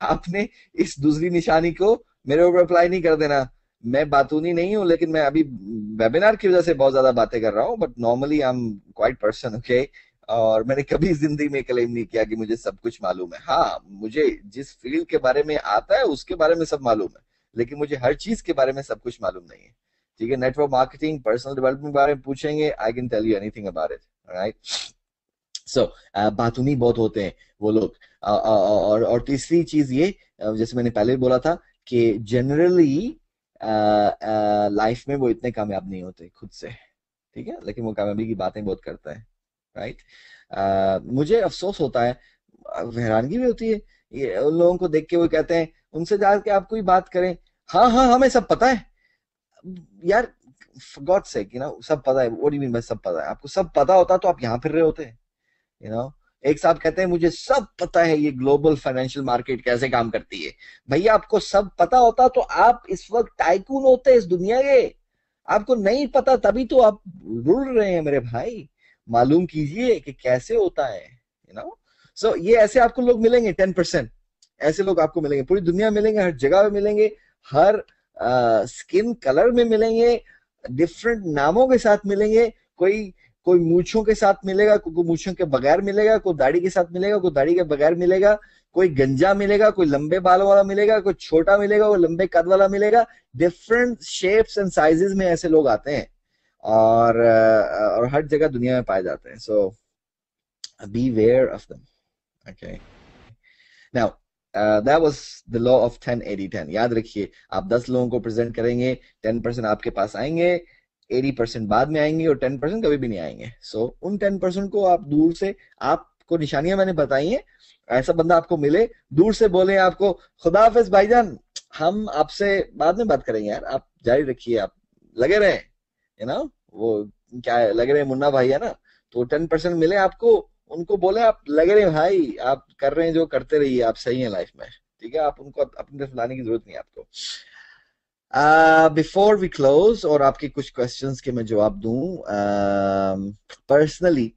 आपने इस दूसरी निशानी को मेरे ऊपर अप्लाई नहीं कर देना। मैं बातूनी नहीं हूँ, लेकिन मैं अभी वेबिनार की वजह से बहुत ज्यादा बातें कर रहा हूँ, but normally I am quite person, okay. और मैंने कभी जिंदगी में क्लेम नहीं किया कि मुझे सब कुछ मालूम है। हाँ, मुझे जिस फील्ड के बारे में आता है उसके बारे में सब मालूम है, लेकिन मुझे हर चीज के बारे में सब कुछ मालूम नहीं है। ठीक है, नेटवर्क मार्केटिंग, पर्सनल डेवलपमेंट के बारे में पूछेंगे, I can tell you anything about it, right. So बातूनी बहुत होते हैं वो लोग। और तीसरी चीज ये, जैसे मैंने पहले भी बोला था कि जनरली लाइफ में वो इतने कामयाब नहीं होते खुद से। ठीक है, लेकिन वो कामयाबी की बातें बहुत करते हैं, राइट। मुझे अफसोस होता है, हैरानगी भी होती है ये उन लोगों को देख के, वो कहते हैं उनसे जाके आप कोई बात करें, हाँ हाँ हमें सब पता है। यार गॉड से सब पता है, what do you mean by सब पता है? आपको सब पता होता तो आप यहाँ फिर रहे होते, यू नो। एक साहब कहते हैं मुझे सब पता है ये ग्लोबल फाइनेंशियल मार्केट कैसे काम करती है। भैया आपको सब पता होता तो आप इस वक्त टाइकून होते इस दुनिया के। आपको नहीं पता तभी तो आप रुल रहे हैं मेरे भाई। मालूम कीजिए कि कैसे होता है, यू नो। सो ये ऐसे आपको लोग मिलेंगे 10%। ऐसे लोग आपको मिलेंगे पूरी दुनिया में, मिलेंगे हर जगह में मिलेंगे, हर स्किन कलर में मिलेंगे, डिफरेंट नामों के साथ मिलेंगे। कोई कोई मूछों के साथ मिलेगा, कोई मूछों के बगैर मिलेगा, कोई दाढ़ी के साथ मिलेगा, कोई दाढ़ी के बगैर मिलेगा, कोई गंजा मिलेगा, कोई लंबे बालों वाला मिलेगा, कोई छोटा मिलेगा, कोई लंबे कद वाला मिलेगा। डिफरेंट शेप्स एंड साइजेस में ऐसे लोग आते हैं और हर जगह दुनिया में पाए जाते हैं। So beware of them. Okay, now that was the law of 10-80-10। याद रखिए, आप 10 लोगों को प्रेजेंट करेंगे, 10% आपके पास आएंगे, 80% बाद में आएंगे और 10% कभी भी नहीं आएंगे। सो उन 10% को आप दूर से, आपको निशानियां मैंने बताई हैं, ऐसा बंदा आपको मिले, दूर से बोले आपको खुदा हाफिज भाईजान, हम आपसे बाद में बात करेंगे यार, आप जारी रखिए, आप लगे रहे, यू नो। वो क्या है, लगे रहे मुन्ना भाई है ना। तो 10% मिले आपको, उनको बोले आप लगे रहे भाई, आप कर रहे हैं जो करते रहिए, आप सही हैं लाइफ में, ठीक है। आप उनको अपनी तरफ लाने की जरूरत नहीं है आपको। बिफोर वी क्लोज और आपके कुछ क्वेश्चंस के मैं जवाब दूं, पर्सनली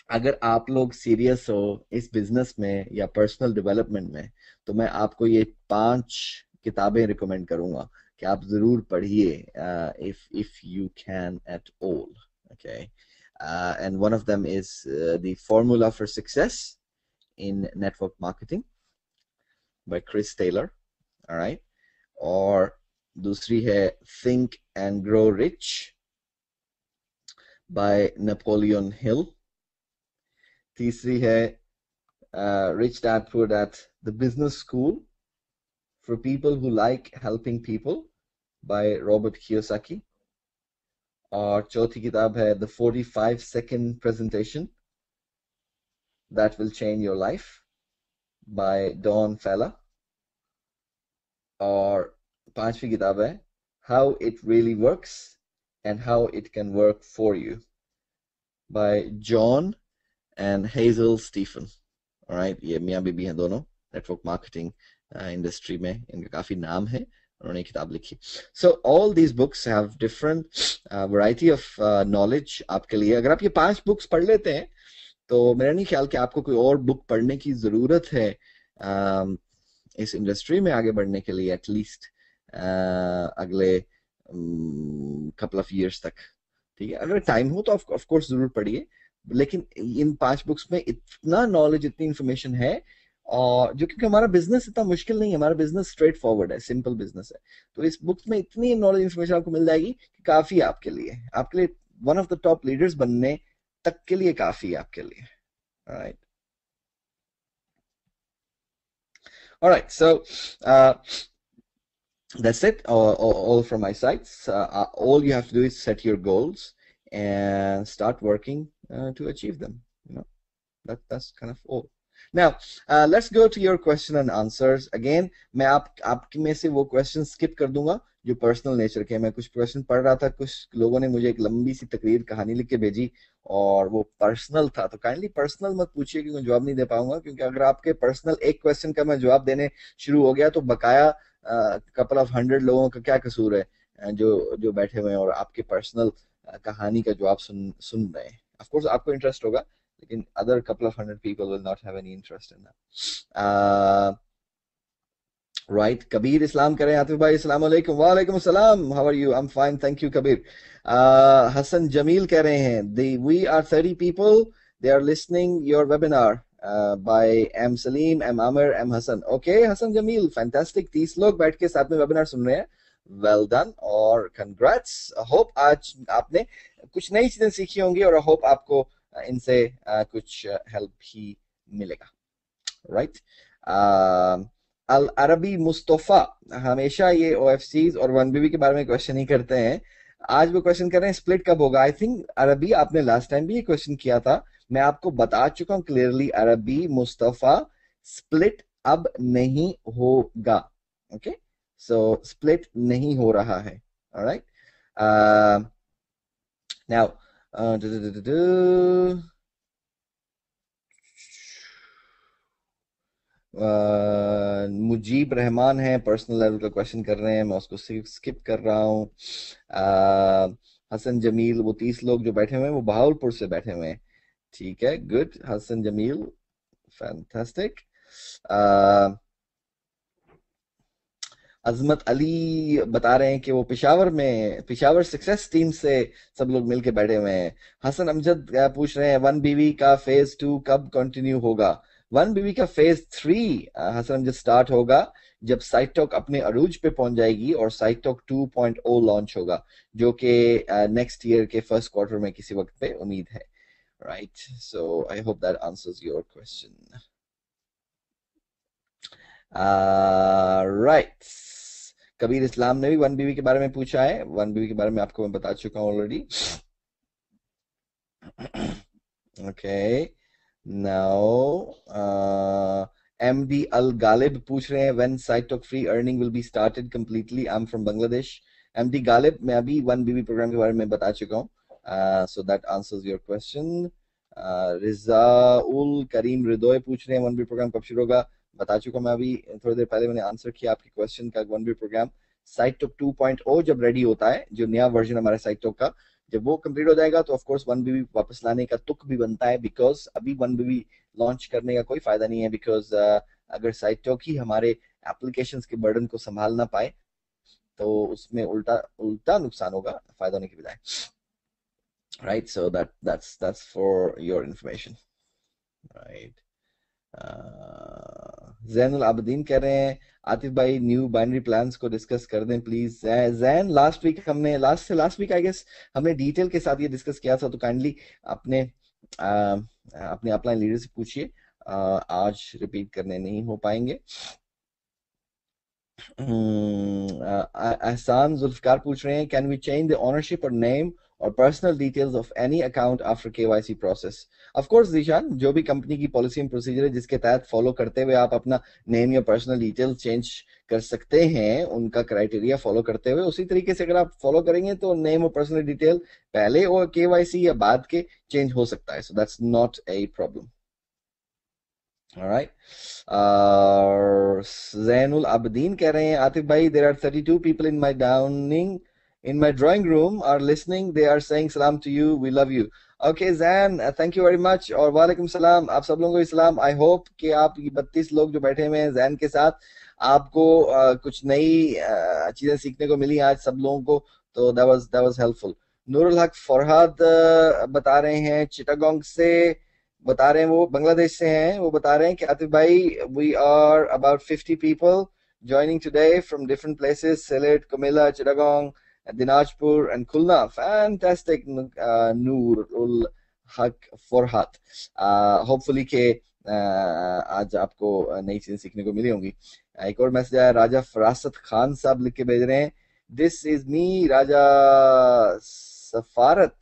अगर आप लोग सीरियस हो इस बिजनेस में या पर्सनल डेवलपमेंट में, तो मैं आपको ये 5 किताबें रिकमेंड करूंगा कि आप जरूर पढ़िए, if you can at all. Okay, and one of them is the Formula for Success in Network Marketing by Chris Taylor, all right। और दूसरी है Think and Grow Rich by Napoleon Hill। तीसरी है Rich Dad Poor Dad, The Business School for People Who Like Helping People by Robert Kiyosaki। और चौथी किताब है The 45-Second Presentation That Will Change Your Life by Don Fella। और पांचवी किताब है How It Really Works and How It Can Work For You by John and Hazel Stephen। Alright, ये मियाँ बीबी हैं दोनों, नेटवर्क मार्केटिंग इंडस्ट्री में इनका काफी नाम है, उन्होंने किताब लिखी। So all these books have different variety of knowledge आपके लिए। अगर आप ये 5 बुक्स पढ़ लेते हैं तो मेरा नहीं ख्याल कि आपको कोई और बुक पढ़ने की जरूरत है इस इंडस्ट्री में आगे बढ़ने के लिए, एटलीस्ट अगले कपल ऑफ इयर्स तक, ठीक है। अगर टाइम हो तो ऑफ कोर्स जरूर पढ़िए, लेकिन इन 5 बुक्स में इतना नॉलेज, इतनी इंफॉर्मेशन है, और जो क्योंकि हमारा बिजनेस इतना मुश्किल नहीं है, हमारा बिजनेस स्ट्रेट फॉरवर्ड है, सिंपल बिजनेस है, तो इस बुक्स में इतनी नॉलेज इंफॉर्मेशन आपको मिल जाएगी कि काफी आपके लिए one of the top leaders बनने तक के लिए काफी है आपके लिए। Alright, alright, so that's it, all from my sides। all you have to do is set your goals and start working to achieve them, you know। that's kind of all। now let's go to your question and answers again। मैं आपके में से वो question skip कर दूंगा जो personal nature के। मैं कुछ क्वेश्चन पढ़ रहा था, कुछ लोगों ने मुझे एक लंबी सी तकरीर कहानी लिख के भेजी और वो पर्सनल था, तो काइंडली पर्सनल मत पूछिए क्योंकि मैं जवाब नहीं दे पाऊंगा, क्योंकि अगर आपके पर्सनल एक क्वेश्चन का मैं जवाब देने शुरू हो गया तो बकाया कपल ऑफ 100 लोगों का क्या कसूर है जो जो बैठे हुए हैं और आपके पर्सनल कहानी का जवाब सुन रहे हैं। ऑफ कोर्स आपको इंटरेस्ट होगा, लेकिन other couple of 100 people will not have any interest in that। Right, Kabir Islam करें आतिफ भाई, अस्सलाम वालेकुम। वालेकुम अस्सलाम, how are you? I'm fine, thank you Kabir। Hasan Jameel कह रहे हैं we are 30 people, they are listening your webinar by M Salim, M Amir, M Hassan। Okay Hasan Jameel, fantastic, 30 लोग बैठ के साथ में वेबिनार सुन रहे हैं, well done और congrats। hope आज आपने कुछ नई चीजें सीखी होंगी और hope आपको इनसे कुछ हेल्प भी मिलेगा, राइट। अल अरबी मुस्तफा हमेशा ये OFCs और 1BB के बारे में क्वेश्चन ही करते हैं, आज वो क्वेश्चन कर रहे हैं स्प्लिट कब होगा। आई थिंक अरबी आपने लास्ट टाइम भी ये क्वेश्चन किया था, मैं आपको बता चुका हूं क्लियरली, अरबी मुस्तफा स्प्लिट अब नहीं होगा। ओके, सो स्प्लिट नहीं हो रहा है, ऑलराइट। नाउ मुजीब रहमान है, पर्सनल लेवल का क्वेश्चन कर रहे हैं, मैं उसको स्किप कर रहा हूँ। हसन जमील, वो 30 लोग जो बैठे हुए हैं वो बहावलपुर से बैठे हुए हैं। ठीक है, गुड हसन जमील, फैंटास्टिक। अजमत अली बता रहे हैं कि वो पिशावर सक्सेस टीम से सब लोग मिलके बैठे हुए हैं। हसन अमजद पूछ रहे हैं 1BB का फेज 2 कब कंटिन्यू होगा? 1BB का फेज 3 हसन अमजद स्टार्ट होगा जब साइट टॉक अपने अरूज पे पहुंच जाएगी और साइट टॉक 2.0 लॉन्च होगा, जो कि नेक्स्ट ईयर के फर्स्ट क्वार्टर में किसी वक्त पे उम्मीद है। Right, so I hope that answers your question. Right, Kabir Islam ने भी 1BB के बारे में पूछा है। 1BB के बारे में आपको मैं बता चुका हूँ already. Okay, now MD Al Ghalib पूछ रहे हैं व्हेन साइटोक free earning will be started completely. I am from Bangladesh. MD Ghalib, मैं अभी 1BB प्रोग्राम के बारे में बता चुका हूँ, so that answers your question. Rezaul Karim Ridoy पूछ रहे हैं 1BB प्रोग्राम कब शुरू होगा? बता चुका मैं अभी थोड़ी देर पहले, मैंने आंसर किया आपके क्वेश्चन का। 1BB प्रोग्राम साइट टॉक 2.0 जब रेडी होता है, जो नया वर्जन हमारे साइट टॉक का, जब वो कंप्लीट हो जाएगा तो ऑफ कोर्स 1BB वापस लाने का तुक भी बनता है, बिकॉज अभी 1BB लॉन्च करने का कोई फायदा नहीं है, बिकॉज अगर साइट टॉक ही हमारे एप्लीकेशंस के बर्डन को संभाल ना पाए तो उसमें उल्टा उल्टा नुकसान होगा फायदा होने की बजाय। Right, so that's for your information. Right, Zainul Abideen कह रहे हैं आतिफ भाई न्यू बाइनरी प्लान्स को डिस्कस कर दें please. Zain, last week I guess हमने डिटेल के साथ ये डिस्कस किया था, तो काइंडली अपने अपने अपलाइन लीडर से पूछिए, आज रिपीट करने नहीं हो पाएंगे। एहसान जुल्फकार पूछ रहे हैं can we change the ownership और नेम और personal details of any account after KYC process? Of course Zeeshan, जो भी कंपनी की पॉलिसी एंड प्रोसीजर है जिसके तहत फॉलो करते हुए आप अपना नेम या पर्सनल डिटेल्स चेंज कर सकते हैं, उनका क्राइटेरिया फॉलो करते हुए, उसी तरीके से अगर आप फॉलो करेंगे तो नेम और पर्सनल डिटेल पहले और KYC या बाद के चेंज हो सकता है, so that's not a problem. All right. Zainul Abedin कह रहे हैं आतिफ भाई there are 32 people in my drawing room are listening, they are saying salam to you, we love you. Okay Zain, thank you very much और वालेकुम सलाम, आप सब लोगों को सलाम। I hope कि आप 32 लोग जो बैठे हुए हैं जैन के साथ, आपको कुछ नई चीजें सीखने को मिली आज सब लोगों को, तो that was helpful. नूरुल हक फरहाद बता रहे हैं चिटागोंग से, बता रहे हैं वो बांग्लादेश से हैं, वो बता रहे हैं कि आतिफ भाई we are about 50 people joining today from different places, Sylhet, Comilla, Chittagong, Dinajpur and Khulna. Fantastic, Noorul Haq Forhat. Hopefully के आज आपको नई चीजें सीखने को मिली होंगी। एक और मैसेज आया, राजा फरासत खान साहब लिख के भेज रहे हैं this is me Raja Safarat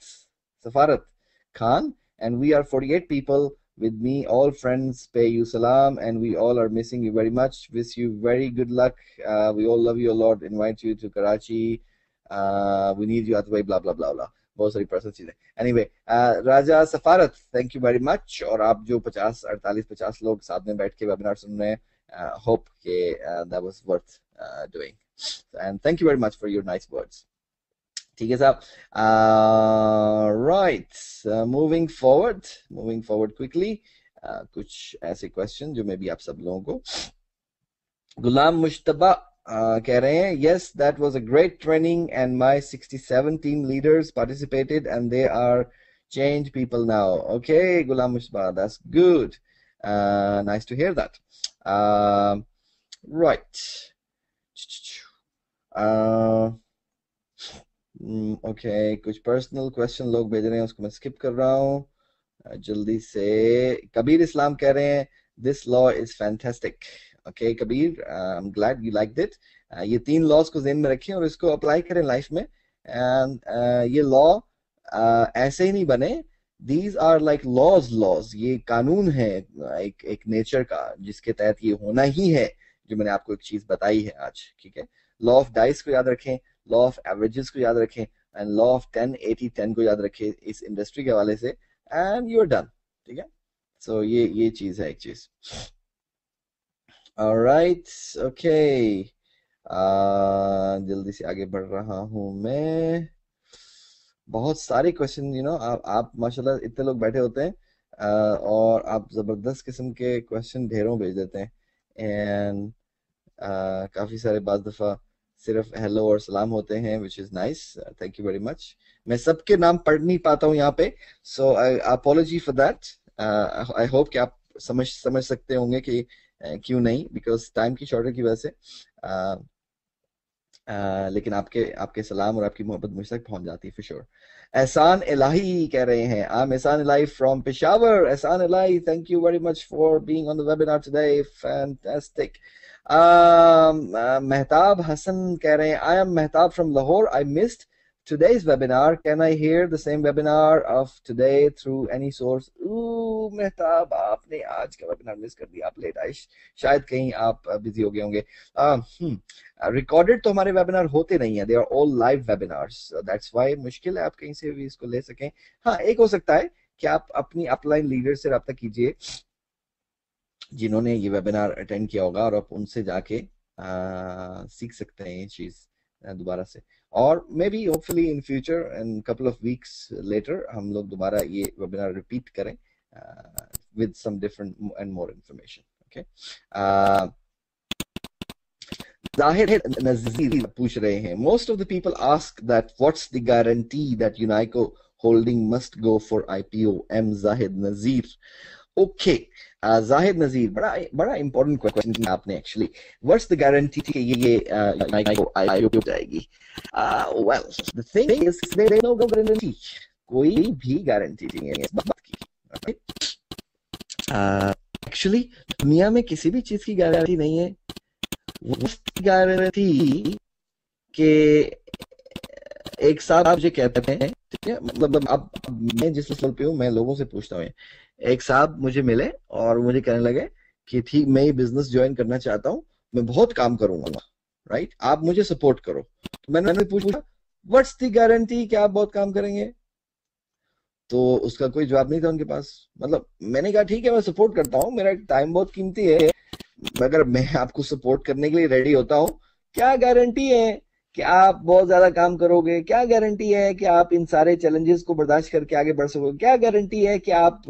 Khan, and we are 48 people with me, all friends pay you salam, and we all are missing you very much, wish you very good luck, we all love you a lot, invite you to Karachi, we need you at way blah blah blah blah, बहुत सारी personal चीजें। Anyway Raja Safarat thank you very much, और आप जो 50 लोग साथ में बैठ के वेबिनार सुन रहे हैं, होप के that was worth doing, and thank you very much for your nice words. ठीक है साहब, राइट, मूविंग फॉरवर्ड क्विकली, कुछ ऐसे क्वेश्चन जो मे बी आप सब लोगों को। गुलाम मुश्तबा कह रहे हैं yes that was a great training and my 67 team leaders participated and they are change people now. Okay Ghulam Mushtaba, that's good, nice to hear that. Right, okay, कुछ पर्सनल क्वेश्चन लोग भेज रहे हैं, उसको मैं स्किप कर रहा हूँ जल्दी से। कबीर इस्लाम कह रहे हैं this law is fantastic. Okay Kabir, I am glad you liked it. ये 3 लॉज को ज़हन में रखें और इसको अप्लाई करें लाइफ में, एंड ये लॉ ऐसे ही नहीं बने, दीज आर लाइक लॉज, ये कानून है एक नेचर का जिसके तहत ये होना ही है, जो मैंने आपको एक चीज बताई है आज। ठीक है, लॉ ऑफ डाइस को याद रखें, लॉ ऑफ एवरेजेस को याद रखें, एंड लॉ ऑफ 10-80-10 को याद रखें इस इंडस्ट्री के हवाले से, एंड यू आर डन। ठीक है, सो ये चीज है एक चीज। ऑलराइट, ओके, जल्दी से आगे बढ़ रहा हूँ मैं। बहुत सारे क्वेश्चन, आप माशाल्लाह इतने लोग बैठे होते हैं, और आप जबरदस्त किस्म के क्वेश्चन ढेरों भेज देते हैं। एंड काफी सारे बाज दफा सिर्फ हेलो और सलाम होते हैं, which is nice, thank you very much. मैं सबके नाम पढ़ नहीं पाता हूँ यहाँ पे, so I apology for that. I hope कि आप समझ समझ सकते होंगे कि क्यों नहीं, बिकॉज टाइम की शॉर्टेज की वजह से। uh, लेकिन आपके आपके सलाम और आपकी मोहब्बत मुझ तक पहुंच जाती है फॉर श्योर। एहसान इलाही कह रहे हैं, आई एम एहसान इलाही from Peshawar. Ehsan Elahi, thank you very much for being on the webinar today, fantastic. Mehtab Hasan कह रहे हैं, I am Mehtab from Lahore, I missed today's webinar, can I hear the same webinar of today through any source? Mehtab, आपने आज का webinar miss कर दिया, आप late आए, शायद कहीं आप बिजी हो गए होंगे। रिकॉर्डेड तो हमारे वेबिनार होते नहीं है, they are all live webinars, that's why मुश्किल है आप कहीं से भी इसको ले सकें। हाँ, एक हो सकता है कि आप अपनी अपलाइन लीडर से रब्ता कीजिए जिन्होंने ये वेबिनार अटेंड किया होगा, और आप उनसे जाके सीख सकते हैं ये चीज दोबारा से। और may be hopefully in future, in couple of weeks later, हम लोग दोबारा ये वेबिनार रिपीट करें with some different and more information. Okay, Zahir Nazir पूछ रहे हैं, most of the people ask that what's the guarantee that Unaico holding must go for IPO. Am Zahid Nazir, okay, Zahid Nazir, बड़ा बड़ा इंपॉर्टेंट क्वेश्चन किया आपने एक्चुअली। व्हाट्स द गारंटी कि ये यूनाइको आईपीओ जाएगी? Well, the thing is there is no guarantee, कोई भी guarantee नहीं है इस बात की। एक्चुअली दुनिया में किसी भी चीज की गारंटी नहीं है। गारंटी के एक साहब मुझे कहते हैं, ठीक है, मतलब अब मैं जिस लेवल पे हूँ, मैं लोगों से पूछता हूँ। एक साहब मुझे मिले और मुझे कहने लगे कि ठीक, मैं ये बिजनेस ज्वाइन करना चाहता हूँ, मैं बहुत काम करूंगा, राइट, आप मुझे सपोर्ट करो। तो मैंने पूछा, व्हाट्स दी गारंटी कि आप बहुत काम करेंगे? तो उसका कोई जवाब नहीं था उनके पास। मतलब मैंने कहा ठीक है, मैं सपोर्ट करता हूँ, मेरा टाइम बहुत कीमती है, अगर मैं आपको सपोर्ट करने के लिए रेडी होता हूँ, क्या गारंटी है कि आप बहुत ज्यादा काम करोगे? क्या गारंटी है कि आप इन सारे चैलेंजेस को बर्दाश्त करके आगे बढ़ सकोगे? क्या गारंटी है कि आप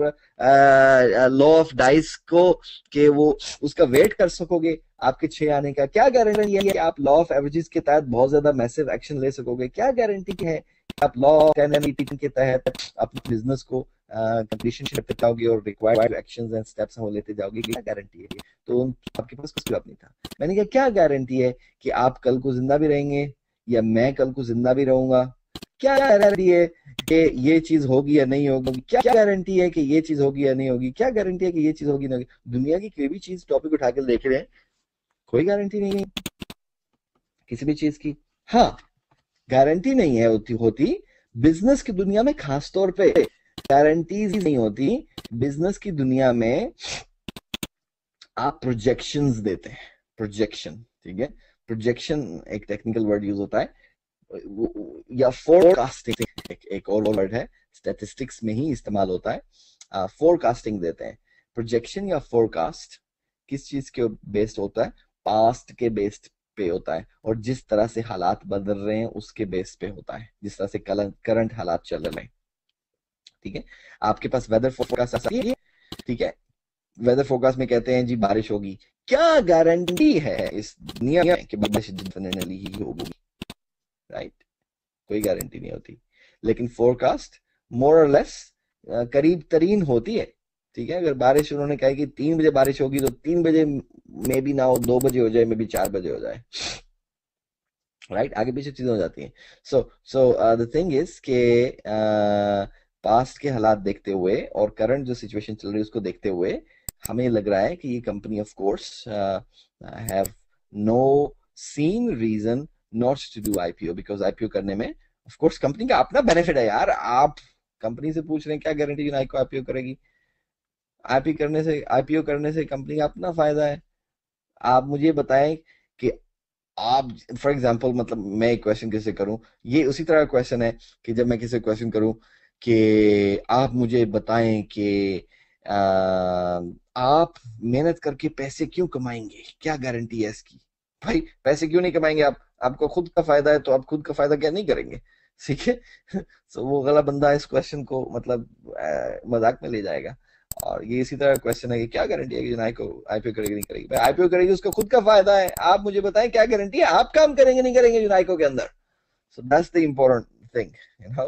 लॉ ऑफ डाइस को के वो उसका वेट कर सकोगे आपके 6 आने का? क्या गारंटी है कि आप लॉ ऑफ एवरेजेस के तहत बहुत ज्यादा मैसिव एक्शन ले सकोगे? क्या गारंटी है कि आप लॉ ऑफ 10 के तहत अपने बिजनेस को कंडीशन करते जाओगे और रिक्वायर्ड एक्शंस एंड स्टेप्स वो लेते जाओगे? क्या गारंटी है? तो आपके पास कुछ जवाब नहीं था। मैंने कहा क्या गारंटी है कि आप कल को जिंदा भी रहेंगे, या मैं कल को जिंदा भी रहूंगा? क्या गारंटी है कि ये चीज होगी या नहीं होगी? क्या गारंटी है कि ये चीज होगी या नहीं होगी? क्या गारंटी है कि ये चीज होगी नहीं होगी? दुनिया की कोई भी चीज टॉपिक उठा के देख रहे हैं, कोई गारंटी नहीं है किसी भी चीज की। हाँ, गारंटी नहीं है होती बिजनेस की दुनिया में, खास तौर पे गारंटीज नहीं होती बिजनेस की दुनिया में। आप प्रोजेक्शंस देते हैं, प्रोजेक्शन, ठीक है, प्रोजेक्शन एक टेक्निकल वर्ड यूज होता है, या फोरकास्टिंग एक और वर्ड है, स्टैटिस्टिक्स में ही इस्तेमाल होता है। फोरकास्टिंग देते हैं। प्रोजेक्शन या फोरकास्ट किस चीज के बेस्ड होता है? पास्ट के बेस्ड पे होता है, और जिस तरह से हालात बदल रहे हैं उसके बेस पे होता है, जिस तरह से करंट हालात चल रहे हैं, ठीक है। आपके पास वेदर फोरकास्ट आती है, ठीक है, वेदर फोरकास्ट में कहते हैं जी बारिश होगी। क्या गारंटी है इस दुनिया में कि बारिश डेफिनेटली ही होगी? राइट, कोई गारंटी नहीं होती। लेकिन फोरकास्ट मोर और लेस करीब तरीन होती है, ठीक है। अगर बारिश उन्होंने कहा कि 3 बजे बारिश होगी, तो 3 बजे मे बी ना हो, 2 बजे हो जाए, मे बी 4 बजे हो जाए, राइट, आगे पीछे चीजें हो जाती हैं। सो द थिंग इज के पास्ट के हालात देखते हुए और करंट जो सिचुएशन चल रही है उसको देखते हुए हमें लग रहा है कि ये company of course have no seen reason not to do IPO, because IPO करने में ऑफ कोर्स कंपनी का अपना बेनिफिट है यार। आप कंपनी से पूछ रहे हैं क्या गारंटी यूनाइट को आईपीओ करेगी? आईपीओ करने से कंपनी का अपना फायदा है। आप मुझे बताएं कि आप फॉर एग्जाम्पल, मतलब मैं एक क्वेश्चन किसे करूं, ये उसी तरह का क्वेश्चन है कि जब मैं किसी क्वेश्चन करूं कि आप मुझे बताएं कि आप मेहनत करके पैसे क्यों कमाएंगे, क्या गारंटी है इसकी? भाई पैसे क्यों नहीं कमाएंगे आप? आपको खुद का फायदा है तो आप खुद का फायदा क्या नहीं करेंगे? ठीक है। तो वो गला बंदा इस क्वेश्चन को मतलब मजाक में ले जाएगा। और ये इसी तरह क्वेश्चन है कि क्या गारंटी है कि यूनाई को आईपीओ करेगी नहीं करेगी? भाई आईपीओ करेगी, उसका खुद का फायदा है। आप मुझे बताएं क्या गारंटी है आप काम करेंगे नहीं करेंगे यूनाइको के अंदर? So that's the important thing, you know.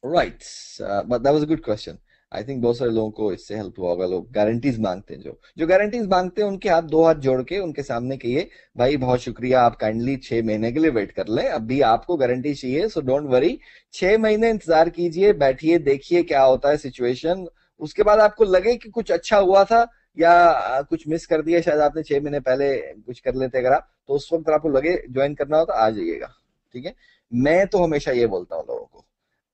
Right, but that was a good question. I think बहुत सारे लोगों को इससे हेल्प हुआ होगा। लोग गारंटीज मांगते हैं, जो जो गारंटीज मांगते हैं उनके हाथ, दो हाथ जोड़ के उनके सामने कहिए भाई बहुत शुक्रिया, आप काइंडली 6 महीने के लिए वेट कर लें, अभी आपको गारंटी चाहिए सो डोंट वरी। 6 महीने इंतजार कीजिए, बैठिए, देखिए क्या होता है सिचुएशन। उसके बाद आपको लगे कि कुछ अच्छा हुआ था या कुछ मिस कर दिया, शायद आपने 6 महीने पहले कुछ कर लेते अगर आप, तो उस वक्त आपको लगे ज्वाइन करना हो तो आ जाइएगा। ठीक है। मैं तो हमेशा ये बोलता हूँ लोगों को,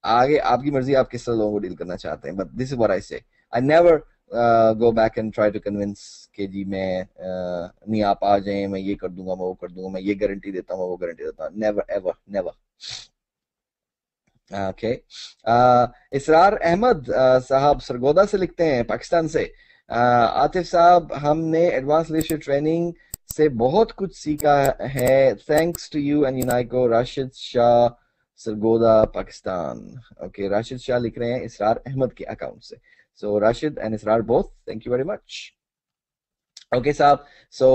आगे आपकी मर्जी, आप किस तरह लोगों को डील करना चाहते हैं, but this is what I say. I never go back and try to convince कि जी मैं नहीं, आप आ जाएं, मैं ये कर दूंगा, मैं वो कर दूंगा, मैं ये गारंटी देता हूँ, वो गारंटी देता हूँ। Never ever never. ओके। इसरार अहमद साहब सरगोदा से लिखते हैं, पाकिस्तान से। आतिफ साहब, हमने एडवांस लीडरशिप ट्रेनिंग से बहुत कुछ सीखा है, thanks to you and Unaico. Rashid Shah, Sargodha, Pakistan. Okay, Rashid Shah लिख रहे हैं इसरार अहमद के अकाउंट से। So Rashid and Israr both, thank you very much. Okay साहब। सो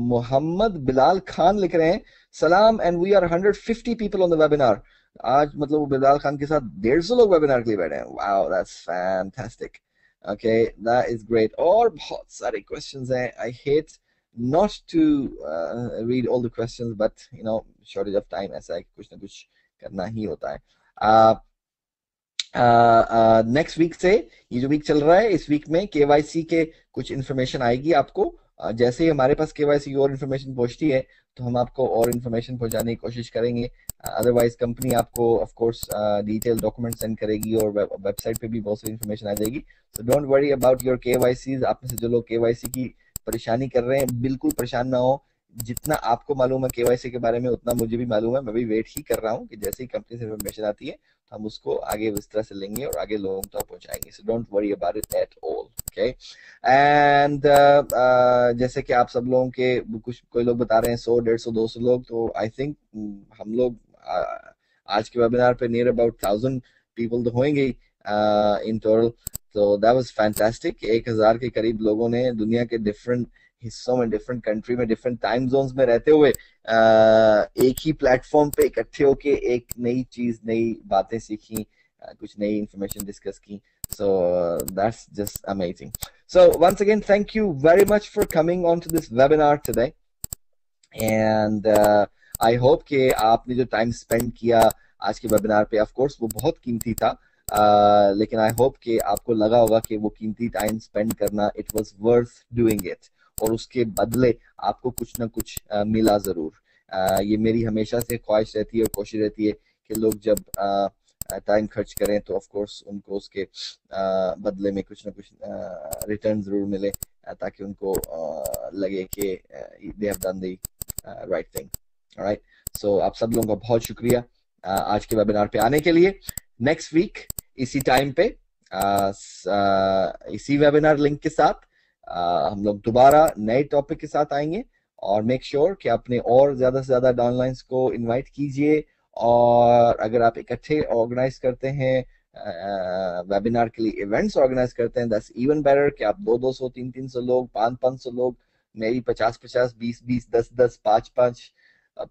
मोहम्मद बिलाल खान लिख रहे हैं, सलाम and we are 150 people on the webinar. आज मतलब वो बिलाल खान के साथ 150 लोग वेबिनार के लिए बैठे हैं। Wow, that's fantastic. Okay, that is great. और बहुत सारे क्वेश्चंस हैं। I hate not to read all the questions, but you know shortage of time, ऐसा है कि कुछ ना कुछ करना ही होता है। नेक्स्ट वीक से, ये जो वीक चल रहा है, इस वीक में केवाईसी के कुछ इन्फॉर्मेशन आएगी आपको। जैसे ही हमारे पास केवाईसी की और इन्फॉर्मेशन पहुंचती है तो हम आपको और इन्फॉर्मेशन पहुंचाने की कोशिश करेंगे। अदरवाइज कंपनी आपको of course detail document send करेगी और वेबसाइट पे भी बहुत सारी इन्फॉर्मेशन आ जाएगी। So don't worry about your KYC. आप में से जो लोग केवाईसी की परेशानी कर रहे हैं, बिल्कुल परेशान ना हो। जितना आपको मालूम है केवाईसी के बारे में, उतना मुझे भी मालूम है। मैं भी वेट ही कर रहा हूँ कि जैसे ही कंपनी से इन्फॉर्मेशन आती है हम उसको आगे इस तरह से लेंगे और आगे लोगों तक पहुंचाएंगे। So don't worry about it at all. Okay. And जैसे कि आप सब लोगों के कुछ कोई लोग बता रहे हैं 100, 150, 200 लोग, तो आई थिंक हम लोग आज के वेबिनार पे नियर अबाउट 1000 पीपल तो होंगे इन टोटल। तो दैट वाज फैंटास्टिक। 1000 के करीब लोगों ने दुनिया के डिफरेंट हिस्सों में, डिफरेंट कंट्री में, डिफरेंट टाइम जोन्स में रहते हुए एक ही प्लेटफॉर्म पे इकट्ठे होके एक नई चीज, नई बातें सीखी, कुछ नई इंफॉर्मेशन डिस्कस की। So that's just amazing. So once again, thank you very much for coming on to this webinar today. And I hope कि आपने जो टाइम स्पेंड किया आज के वेबिनार पे, ऑफ कोर्स वो बहुत कीमती था, लेकिन आई होप कि आपको लगा होगा कि वो कीमती टाइम स्पेंड करना it was worth doing it, और उसके बदले आपको कुछ ना कुछ मिला जरूर। ये मेरी हमेशा से ख्वाहिश रहती है और कोशिश रहती है कि लोग जब टाइम खर्च करें तो ऑफ कोर्स उनको उसके बदले में कुछ ना कुछ रिटर्न जरूर मिले, ताकि उनको लगे कि they have done the right thing. Alright, so आप सब लोगों का बहुत शुक्रिया आज के वेबिनार पे आने के लिए। नेक्स्ट वीक इसी टाइम पे इसी वेबिनार लिंक के साथ हम लोग दोबारा नए टॉपिक के साथ आएंगे। और मेक श्योर कि अपने और ज्यादा से ज्यादा डाउनलाइंस को इनवाइट कीजिए। और अगर आप इकट्ठे ऑर्गेनाइज करते हैं वेबिनार के लिए, इवेंट्स ऑर्गेनाइज करते हैं, दैट्स इवन बेटर। कि आप 200, 300 लोग, 500 लोग, मेरी 50, 20, 10, 5,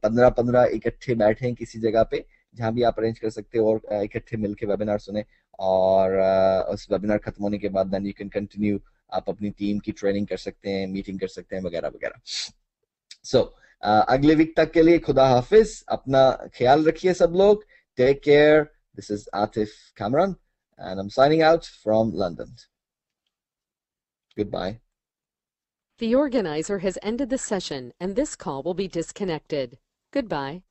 15 इकट्ठे बैठे किसी जगह पे जहां भी आप अरेंज कर सकते हो, और इकट्ठे मिलके वेबिनार सुने। और उस वेबिनार खत्म होने के बाद देन यू कैन कंटिन्यू, आप अपनी टीम की ट्रेनिंग कर सकते हैं, मीटिंग कर सकते हैं, वगैरह वगैरह। सो अगले वीक तक के लिए खुदा हाफिज, अपना ख्याल रखिए सब लोग। Take care. This is Atif Kamran and I'm signing out from London. Goodbye. The organizer has ended the session and this call will be disconnected. Goodbye.